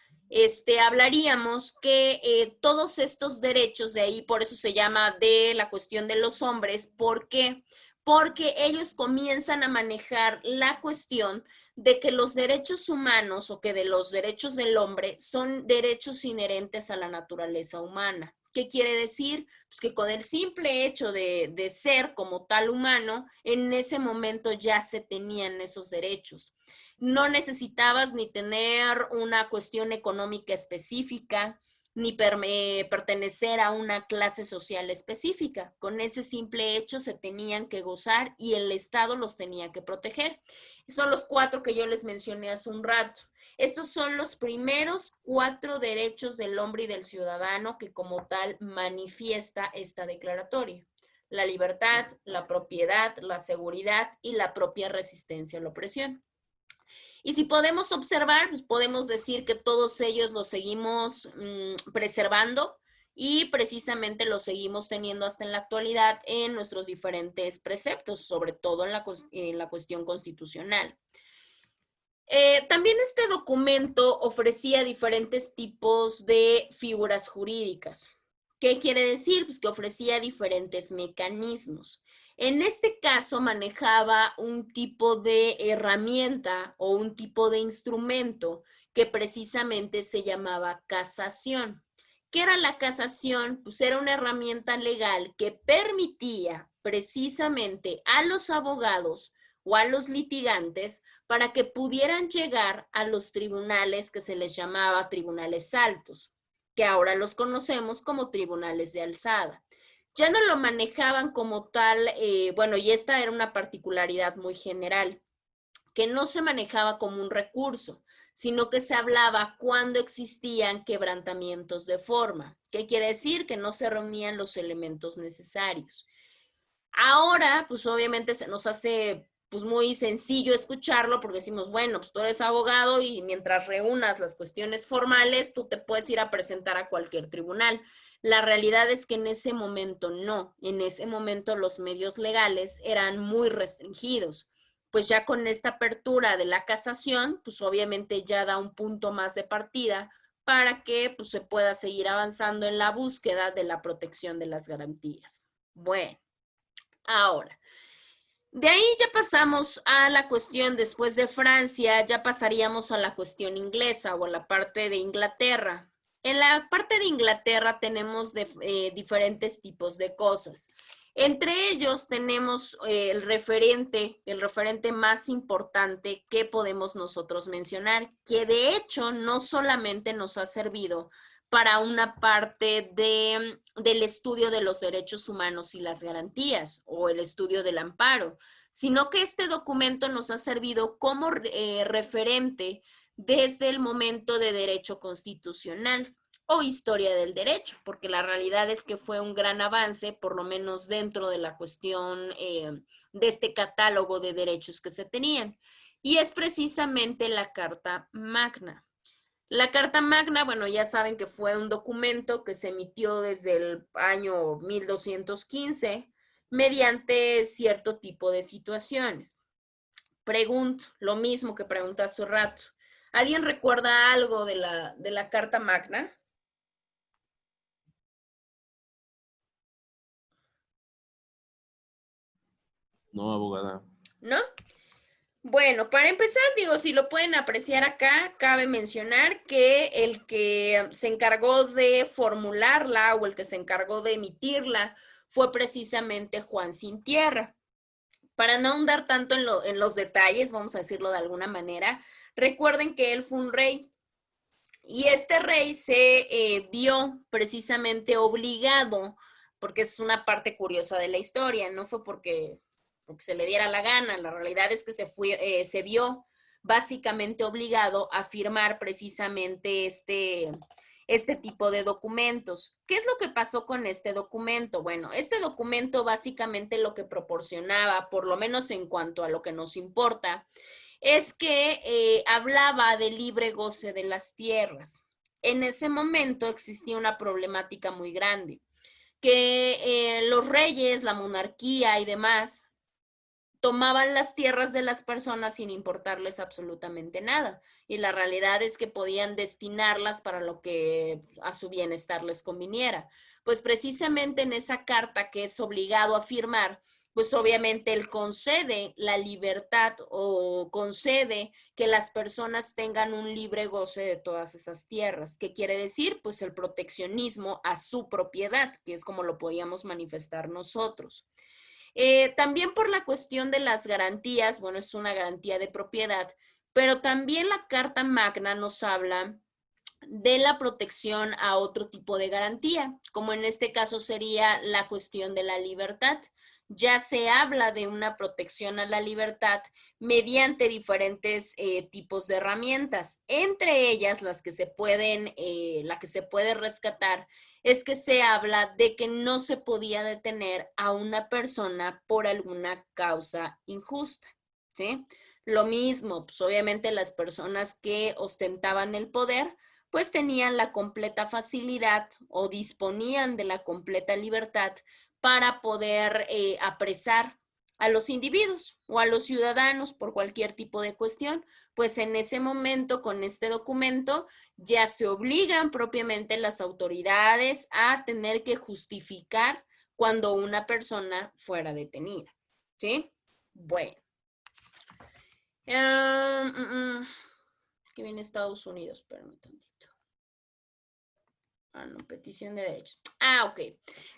hablaríamos que todos estos derechos de ahí, por eso se llama de la cuestión de los hombres. ¿Por qué? Porque ellos comienzan a manejar la cuestión de que los derechos humanos o que de los derechos del hombre son derechos inherentes a la naturaleza humana. ¿Qué quiere decir? Pues que con el simple hecho de ser como tal humano, en ese momento ya se tenían esos derechos. No necesitabas ni tener una cuestión económica específica, ni pertenecer a una clase social específica. Con ese simple hecho se tenían que gozar y el Estado los tenía que proteger. Son los 4 que yo les mencioné hace un rato. Estos son los primeros 4 derechos del hombre y del ciudadano que como tal manifiesta esta declaratoria: la libertad, la propiedad, la seguridad y la propia resistencia a la opresión. Y si podemos observar, pues podemos decir que todos ellos los seguimos preservando y precisamente los seguimos teniendo hasta en la actualidad en nuestros diferentes preceptos, sobre todo en la cuestión constitucional. También este documento ofrecía diferentes tipos de figuras jurídicas. ¿Qué quiere decir? Pues que ofrecía diferentes mecanismos. En este caso manejaba un tipo de herramienta o un tipo de instrumento que precisamente se llamaba casación. ¿Qué era la casación? Pues era una herramienta legal que permitía precisamente a los abogados o a los litigantes para que pudieran llegar a los tribunales que se les llamaba tribunales altos, que ahora los conocemos como tribunales de alzada. Ya no lo manejaban como tal, bueno, y esta era una particularidad muy general, que no se manejaba como un recurso, sino que se hablaba cuando existían quebrantamientos de forma. ¿Qué quiere decir? Que no se reunían los elementos necesarios. Ahora, pues obviamente se nos hace pues muy sencillo escucharlo porque decimos, bueno, pues tú eres abogado y mientras reúnas las cuestiones formales, tú te puedes ir a presentar a cualquier tribunal. La realidad es que en ese momento no, en ese momento los medios legales eran muy restringidos. Pues ya con esta apertura de la casación, pues obviamente ya da un punto más de partida para que pues, se pueda seguir avanzando en la búsqueda de la protección de las garantías. Bueno, ahora, de ahí ya pasamos a la cuestión, después de Francia, ya pasaríamos a la cuestión inglesa o a la parte de Inglaterra. En la parte de Inglaterra tenemos diferentes tipos de cosas. Entre ellos tenemos el referente más importante que podemos nosotros mencionar, que de hecho no solamente nos ha servido para una parte del estudio de los derechos humanos y las garantías o el estudio del amparo, sino que este documento nos ha servido como referente desde el momento de derecho constitucional o historia del derecho, porque la realidad es que fue un gran avance, por lo menos dentro de la cuestión de este catálogo de derechos que se tenían, y es precisamente la Carta Magna. La Carta Magna, bueno, ya saben que fue un documento que se emitió desde el año 1215 mediante cierto tipo de situaciones. Pregunto, lo mismo que pregunté hace rato. ¿Alguien recuerda algo de la Carta Magna? No, abogada. ¿No? Bueno, para empezar, digo, si lo pueden apreciar acá, cabe mencionar que el que se encargó de formularla o el que se encargó de emitirla fue precisamente Juan Sin Tierra. Para no ahondar tanto en los detalles, vamos a decirlo de alguna manera, recuerden que él fue un rey y este rey se vio precisamente obligado, porque es una parte curiosa de la historia, no fue porque se le diera la gana, la realidad es que se vio básicamente obligado a firmar precisamente este tipo de documentos. ¿Qué es lo que pasó con este documento? Bueno, este documento básicamente lo que proporcionaba, por lo menos en cuanto a lo que nos importa, es que hablaba de libre goce de las tierras. En ese momento existía una problemática muy grande, que los reyes, la monarquía y demás tomaban las tierras de las personas sin importarles absolutamente nada. Y la realidad es que podían destinarlas para lo que a su bienestar les conviniera. Pues precisamente en esa carta que es obligado a firmar, pues obviamente él concede la libertad o concede que las personas tengan un libre goce de todas esas tierras. ¿Qué quiere decir? Pues el proteccionismo a su propiedad, que es como lo podíamos manifestar nosotros. También por la cuestión de las garantías, bueno, es una garantía de propiedad, pero también la Carta Magna nos habla de la protección a otro tipo de garantía, como en este caso sería la cuestión de la libertad. Ya se habla de una protección a la libertad mediante diferentes tipos de herramientas, entre ellas las que se pueden, la que se puede rescatar es que se habla de que no se podía detener a una persona por alguna causa injusta, ¿sí? Lo mismo, pues obviamente las personas que ostentaban el poder, pues tenían la completa facilidad o disponían de la completa libertad para poder apresar a los individuos o a los ciudadanos por cualquier tipo de cuestión. Pues en ese momento, con este documento, ya se obligan propiamente las autoridades a tener que justificar cuando una persona fuera detenida, ¿sí? Bueno. Que viene Estados Unidos, espérame tantito. Ah, no, petición de derechos. Ah, ok.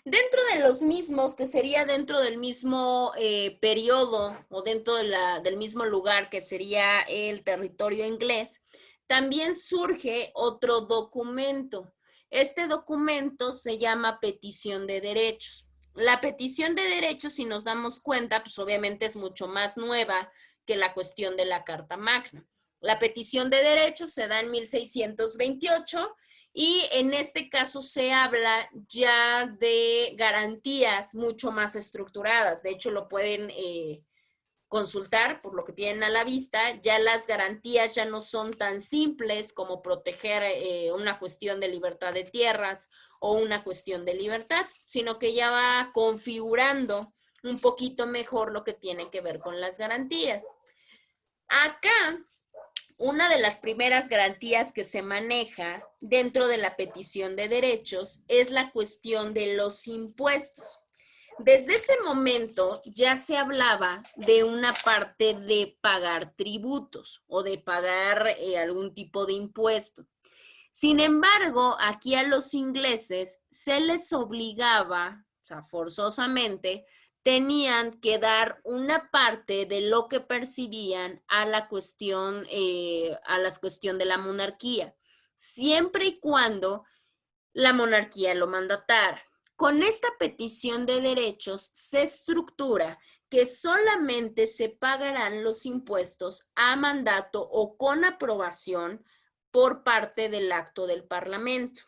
Dentro de los mismos, que sería dentro del mismo periodo o dentro del mismo lugar que sería el territorio inglés, también surge otro documento. Este documento se llama petición de derechos. La petición de derechos, si nos damos cuenta, pues obviamente es mucho más nueva que la cuestión de la Carta Magna. La petición de derechos se da en 1628 y en este caso se habla ya de garantías mucho más estructuradas. De hecho, lo pueden consultar por lo que tienen a la vista. Ya las garantías ya no son tan simples como proteger una cuestión de libertad de tierras o una cuestión de libertad, sino que ya va configurando un poquito mejor lo que tiene que ver con las garantías. Acá, una de las primeras garantías que se maneja dentro de la petición de derechos es la cuestión de los impuestos. Desde ese momento ya se hablaba de una parte de pagar tributos o de pagar algún tipo de impuesto. Sin embargo, aquí a los ingleses se les obligaba, o sea, forzosamente, tenían que dar una parte de lo que percibían a la cuestión de la monarquía, siempre y cuando la monarquía lo mandatara. Con esta petición de derechos se estructura que solamente se pagarán los impuestos a mandato o con aprobación por parte del acto del Parlamento.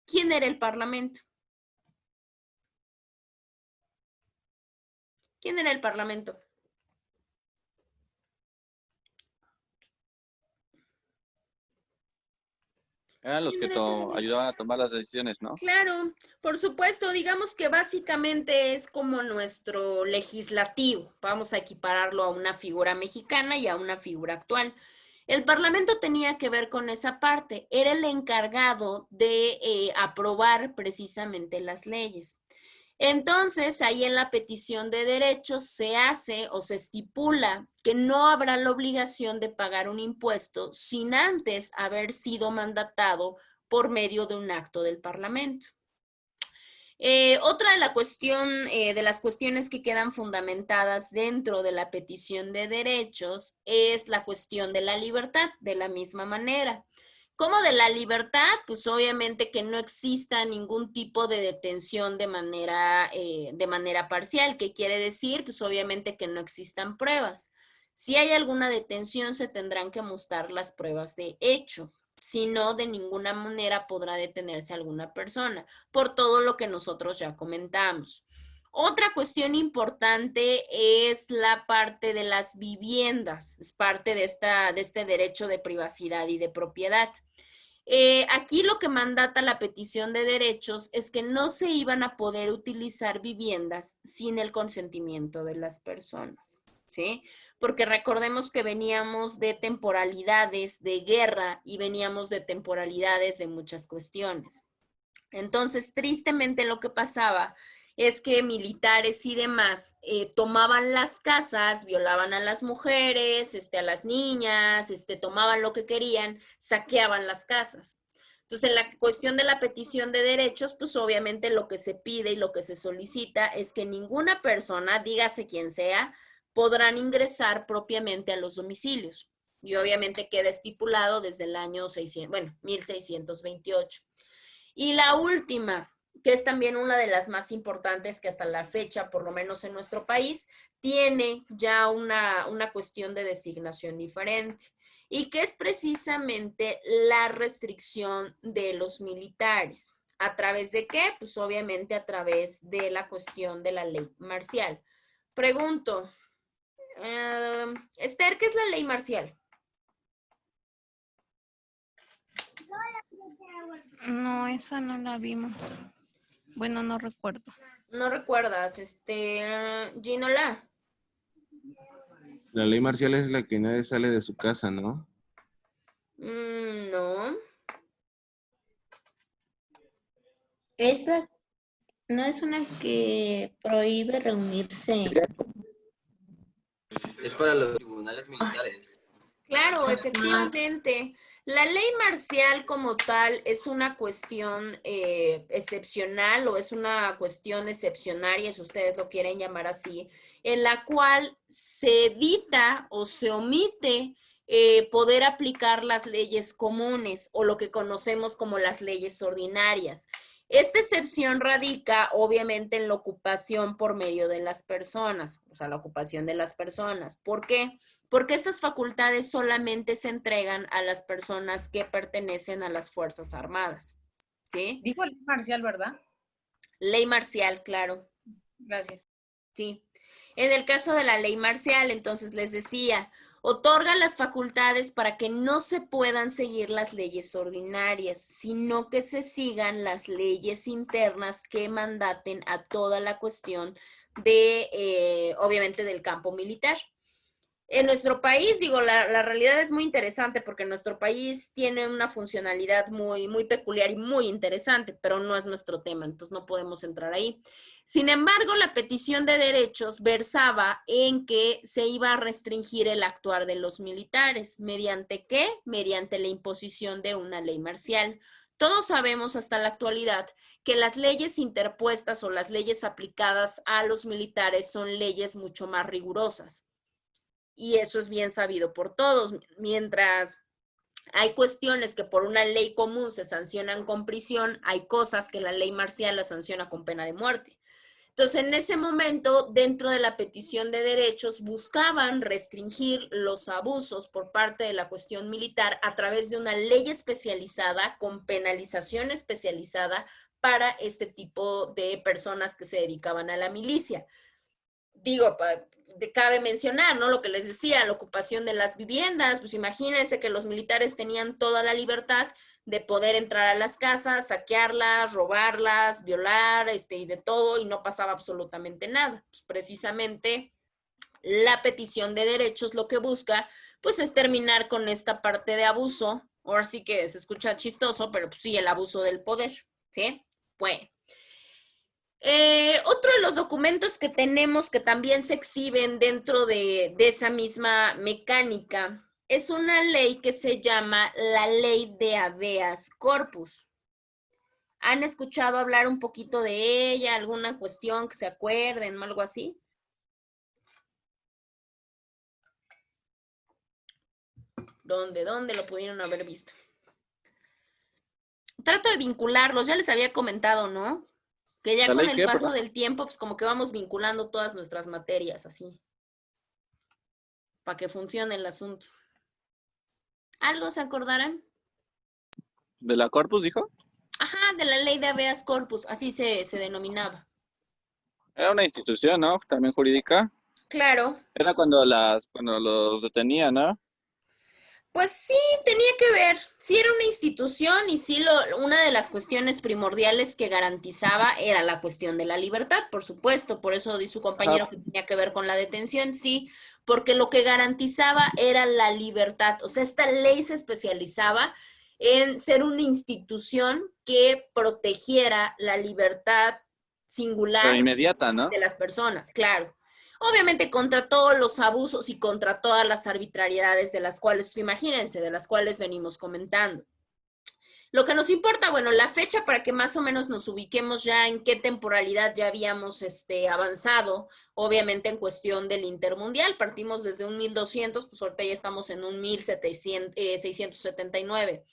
¿Quién era el Parlamento? ¿Quién era el Parlamento? Eran los que ayudaban a tomar las decisiones, ¿no? Claro, por supuesto, digamos que básicamente es como nuestro legislativo. Vamos a equipararlo a una figura mexicana y a una figura actual. El Parlamento tenía que ver con esa parte, era el encargado de aprobar precisamente las leyes. Entonces, ahí en la petición de derechos se hace o se estipula que no habrá la obligación de pagar un impuesto sin antes haber sido mandatado por medio de un acto del Parlamento. Otra de las cuestiones que quedan fundamentadas dentro de la petición de derechos es la cuestión de la libertad, de la misma manera. ¿Cómo de la libertad? Pues obviamente que no exista ningún tipo de detención de manera parcial. ¿Qué quiere decir? Pues obviamente que no existan pruebas. Si hay alguna detención, se tendrán que mostrar las pruebas de hecho. Si no, de ninguna manera podrá detenerse alguna persona, por todo lo que nosotros ya comentamos. Otra cuestión importante es la parte de las viviendas, es parte de este derecho de privacidad y de propiedad. Aquí lo que mandata la petición de derechos es que no se iban a poder utilizar viviendas sin el consentimiento de las personas, ¿sí? Porque recordemos que veníamos de temporalidades de guerra y veníamos de temporalidades de muchas cuestiones. Entonces, tristemente lo que pasaba es que militares y demás tomaban las casas, violaban a las mujeres, a las niñas, tomaban lo que querían, saqueaban las casas. Entonces, en la cuestión de la petición de derechos, pues obviamente lo que se pide y lo que se solicita es que ninguna persona, dígase quien sea, podrán ingresar propiamente a los domicilios. Y obviamente queda estipulado desde el año 1628. Y la última, que es también una de las más importantes que hasta la fecha, por lo menos en nuestro país, tiene ya una cuestión de designación diferente y que es precisamente la restricción de los militares. ¿A través de qué? Pues obviamente a través de la cuestión de la ley marcial. Pregunto, Esther, ¿qué es la ley marcial? No, esa no la vimos. Bueno, no recuerdo. No recuerdas, Ginola. La ley marcial es la que nadie sale de su casa, ¿no? No. No es una que prohíbe reunirse. Es para los tribunales militares. Claro, efectivamente. La ley marcial como tal es una cuestión excepcional o es una cuestión excepcionaria, si ustedes lo quieren llamar así, en la cual se evita o se omite poder aplicar las leyes comunes o lo que conocemos como las leyes ordinarias. Esta excepción radica obviamente en la ocupación por medio de las personas, o sea, la ocupación de las personas. ¿Por qué? Porque estas facultades solamente se entregan a las personas que pertenecen a las Fuerzas Armadas. ¿Sí? Dijo ley marcial, ¿verdad? Ley marcial, claro. Gracias. Sí. En el caso de la ley marcial, entonces les decía, otorga las facultades para que no se puedan seguir las leyes ordinarias, sino que se sigan las leyes internas que mandaten a toda la cuestión de, obviamente, del campo militar. En nuestro país, digo, la realidad es muy interesante porque nuestro país tiene una funcionalidad muy, muy peculiar y muy interesante, pero no es nuestro tema, entonces no podemos entrar ahí. Sin embargo, la petición de derechos versaba en que se iba a restringir el actuar de los militares. ¿Mediante qué? Mediante la imposición de una ley marcial. Todos sabemos hasta la actualidad que las leyes interpuestas o las leyes aplicadas a los militares son leyes mucho más rigurosas. Y eso es bien sabido por todos. Mientras Hay cuestiones que por una ley común se sancionan con prisión, hay cosas que la ley marcial la sanciona con pena de muerte. Entonces, en ese momento, dentro de la petición de derechos, buscaban restringir los abusos por parte de la cuestión militar a través de una ley especializada con penalización especializada para este tipo de personas que se dedicaban a la milicia. Digo, cabe mencionar, ¿no? Lo que les decía, la ocupación de las viviendas, pues imagínense que los militares tenían toda la libertad de poder entrar a las casas, saquearlas, robarlas, violar, y de todo, y no pasaba absolutamente nada. Pues precisamente la petición de derechos lo que busca, pues es terminar con esta parte de abuso. Ahora sí que se escucha chistoso, pero pues sí, el abuso del poder, ¿sí? Bueno. Otro de los documentos que tenemos que también se exhiben dentro de esa misma mecánica es una ley que se llama la Ley de Habeas Corpus. ¿Han escuchado hablar un poquito de ella? ¿Alguna cuestión que se acuerden o algo así? ¿Dónde lo pudieron haber visto? Trato de vincularlos, ya les había comentado, ¿no? Que ya con el paso del tiempo, pues como que vamos vinculando todas nuestras materias así, para que funcione el asunto. ¿Algo se acordarán? ¿De la Corpus, dijo? Ajá, de la Ley de Habeas Corpus, así se denominaba. Era una institución, ¿no? También jurídica. Claro. Era cuando los detenían, ¿no? Pues sí, tenía que ver. Sí era una institución y sí una de las cuestiones primordiales que garantizaba era la cuestión de la libertad, por supuesto. Por eso dice su compañero que tenía que ver con la detención, sí, porque lo que garantizaba era la libertad. O sea, esta ley se especializaba en ser una institución que protegiera la libertad singular Pero inmediata, ¿no? de las personas, claro. Obviamente contra todos los abusos y contra todas las arbitrariedades de las cuales, pues imagínense, de las cuales venimos comentando. Lo que nos importa, bueno, la fecha para que más o menos nos ubiquemos ya en qué temporalidad ya habíamos avanzado, obviamente en cuestión del intermundial, partimos desde un 1200, pues ahorita ya estamos en un 1679.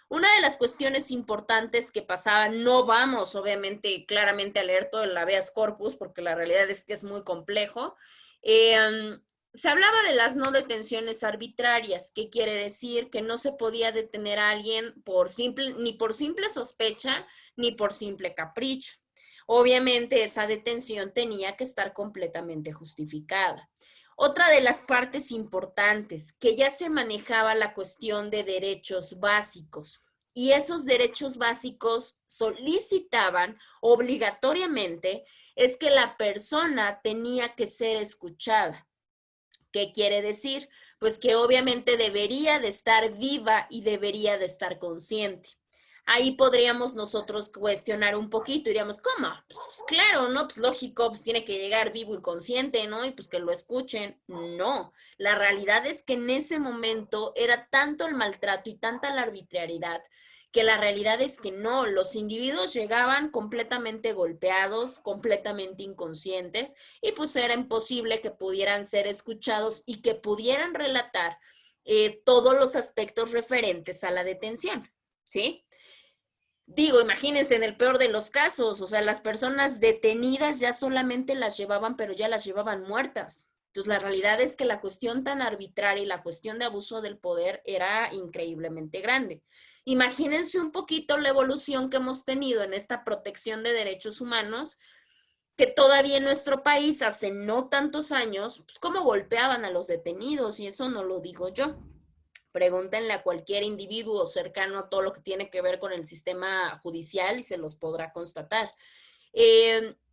Una de las cuestiones importantes que pasaban, no vamos obviamente claramente a leer todo el habeas corpus, porque la realidad es que es muy complejo. Se hablaba de las no detenciones arbitrarias, que quiere decir que no se podía detener a alguien ni por simple sospecha, ni por simple capricho. Obviamente esa detención tenía que estar completamente justificada. Otra de las partes importantes, que ya se manejaba la cuestión de derechos básicos, y esos derechos básicos solicitaban obligatoriamente es que la persona tenía que ser escuchada. ¿Qué quiere decir? Pues que obviamente debería de estar viva y debería de estar consciente. Ahí podríamos nosotros cuestionar un poquito, diríamos, ¿cómo? Pues claro, ¿no? Pues lógico, pues tiene que llegar vivo y consciente, ¿no? Y pues que lo escuchen. No, la realidad es que en ese momento era tanto el maltrato y tanta la arbitrariedad que la realidad es que no, los individuos llegaban completamente golpeados, completamente inconscientes, y pues era imposible que pudieran ser escuchados y que pudieran relatar todos los aspectos referentes a la detención, ¿sí? Digo, imagínense en el peor de los casos, o sea, las personas detenidas ya solamente las llevaban, pero ya las llevaban muertas. Entonces, la realidad es que la cuestión tan arbitraria y la cuestión de abuso del poder era increíblemente grande. Imagínense un poquito la evolución que hemos tenido en esta protección de derechos humanos, que todavía en nuestro país hace no tantos años, pues cómo golpeaban a los detenidos, y eso no lo digo yo. Pregúntenle a cualquier individuo cercano a todo lo que tiene que ver con el sistema judicial y se los podrá constatar.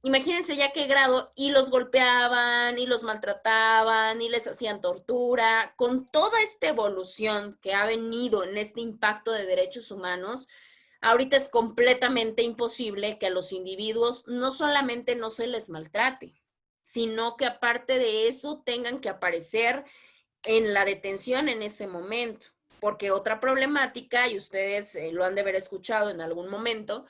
Imagínense ya qué grado, y los golpeaban, y los maltrataban, y les hacían tortura. Con toda esta evolución que ha venido en este impacto de derechos humanos, ahorita es completamente imposible que a los individuos no solamente no se les maltrate, sino que aparte de eso tengan que aparecer en la detención en ese momento. Porque otra problemática, y ustedes lo han de haber escuchado en algún momento,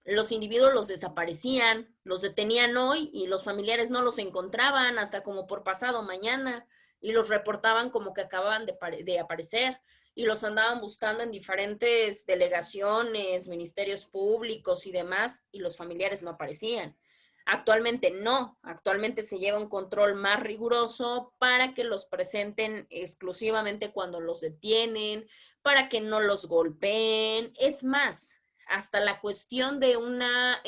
los individuos los desaparecían, los detenían hoy y los familiares no los encontraban hasta como por pasado mañana. y los reportaban como que acababan de aparecer y los andaban buscando en diferentes delegaciones, ministerios públicos y demás, y los familiares no aparecían. Actualmente no, actualmente se lleva un control más riguroso para que los presenten exclusivamente cuando los detienen, para que no los golpeen. Es más, hasta la cuestión de una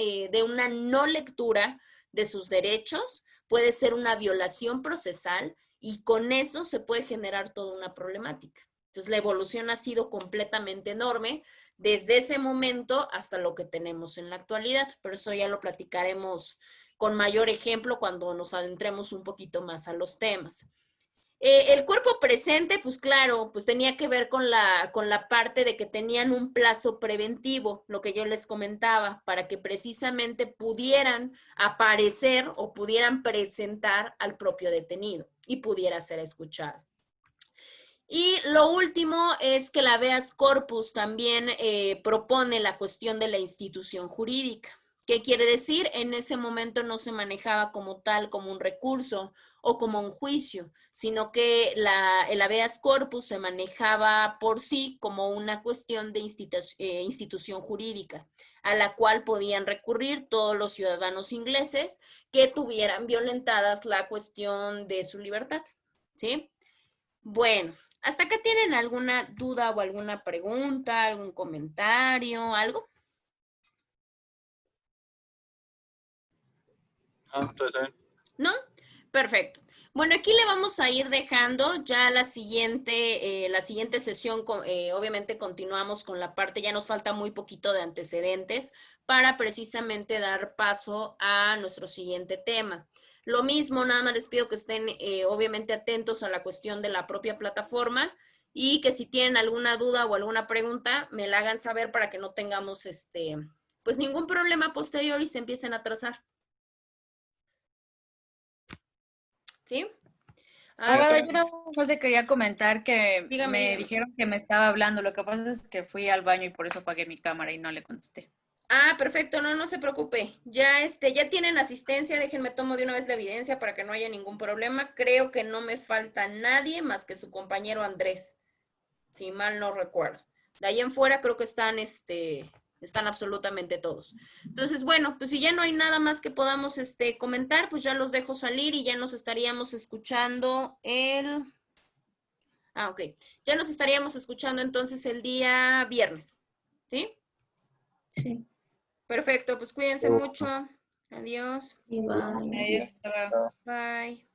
no lectura de sus derechos puede ser una violación procesal y con eso se puede generar toda una problemática. Entonces, la evolución ha sido completamente enorme desde ese momento hasta lo que tenemos en la actualidad, pero eso ya lo platicaremos con mayor ejemplo cuando nos adentremos un poquito más a los temas. El cuerpo presente, pues claro, pues tenía que ver con la parte de que tenían un plazo preventivo, lo que yo les comentaba, para que precisamente pudieran aparecer o pudieran presentar al propio detenido y pudiera ser escuchado. Y lo último es que la habeas corpus también propone la cuestión de la institución jurídica. ¿Qué quiere decir? En ese momento no se manejaba como tal, como un recurso o como un juicio, sino que el habeas corpus se manejaba por sí como una cuestión de institución jurídica, a la cual podían recurrir todos los ciudadanos ingleses que tuvieran violentadas la cuestión de su libertad, ¿sí? Bueno, ¿hasta acá tienen alguna duda o alguna pregunta, algún comentario, algo? Entonces, ¿No? Perfecto. Bueno, aquí le vamos a ir dejando ya la siguiente sesión. Obviamente continuamos con la parte, ya nos falta muy poquito de antecedentes para precisamente dar paso a nuestro siguiente tema. Lo mismo, nada más les pido que estén obviamente atentos a la cuestión de la propia plataforma y que si tienen alguna duda o alguna pregunta, me la hagan saber para que no tengamos pues ningún problema posterior y se empiecen a trazar. ¿Sí? Abogada, yo nada más le quería comentar que Dígame, dígame. dijeron que me estaba hablando. Lo que pasa es que fui al baño y por eso apagué mi cámara y no le contesté. Ah, perfecto, no se preocupe. Ya tienen asistencia, déjenme tomo de una vez la evidencia para que no haya ningún problema. Creo que no me falta nadie más que su compañero Andrés, si mal no recuerdo. De ahí en fuera creo que están absolutamente todos. Entonces, bueno, pues si ya no hay nada más que podamos comentar, pues ya los dejo salir y ya nos estaríamos escuchando ok. Ya nos estaríamos escuchando entonces el día viernes, ¿sí? Sí. Perfecto, pues cuídense mucho. Adiós. Y bye. Adiós, hasta luego. Bye.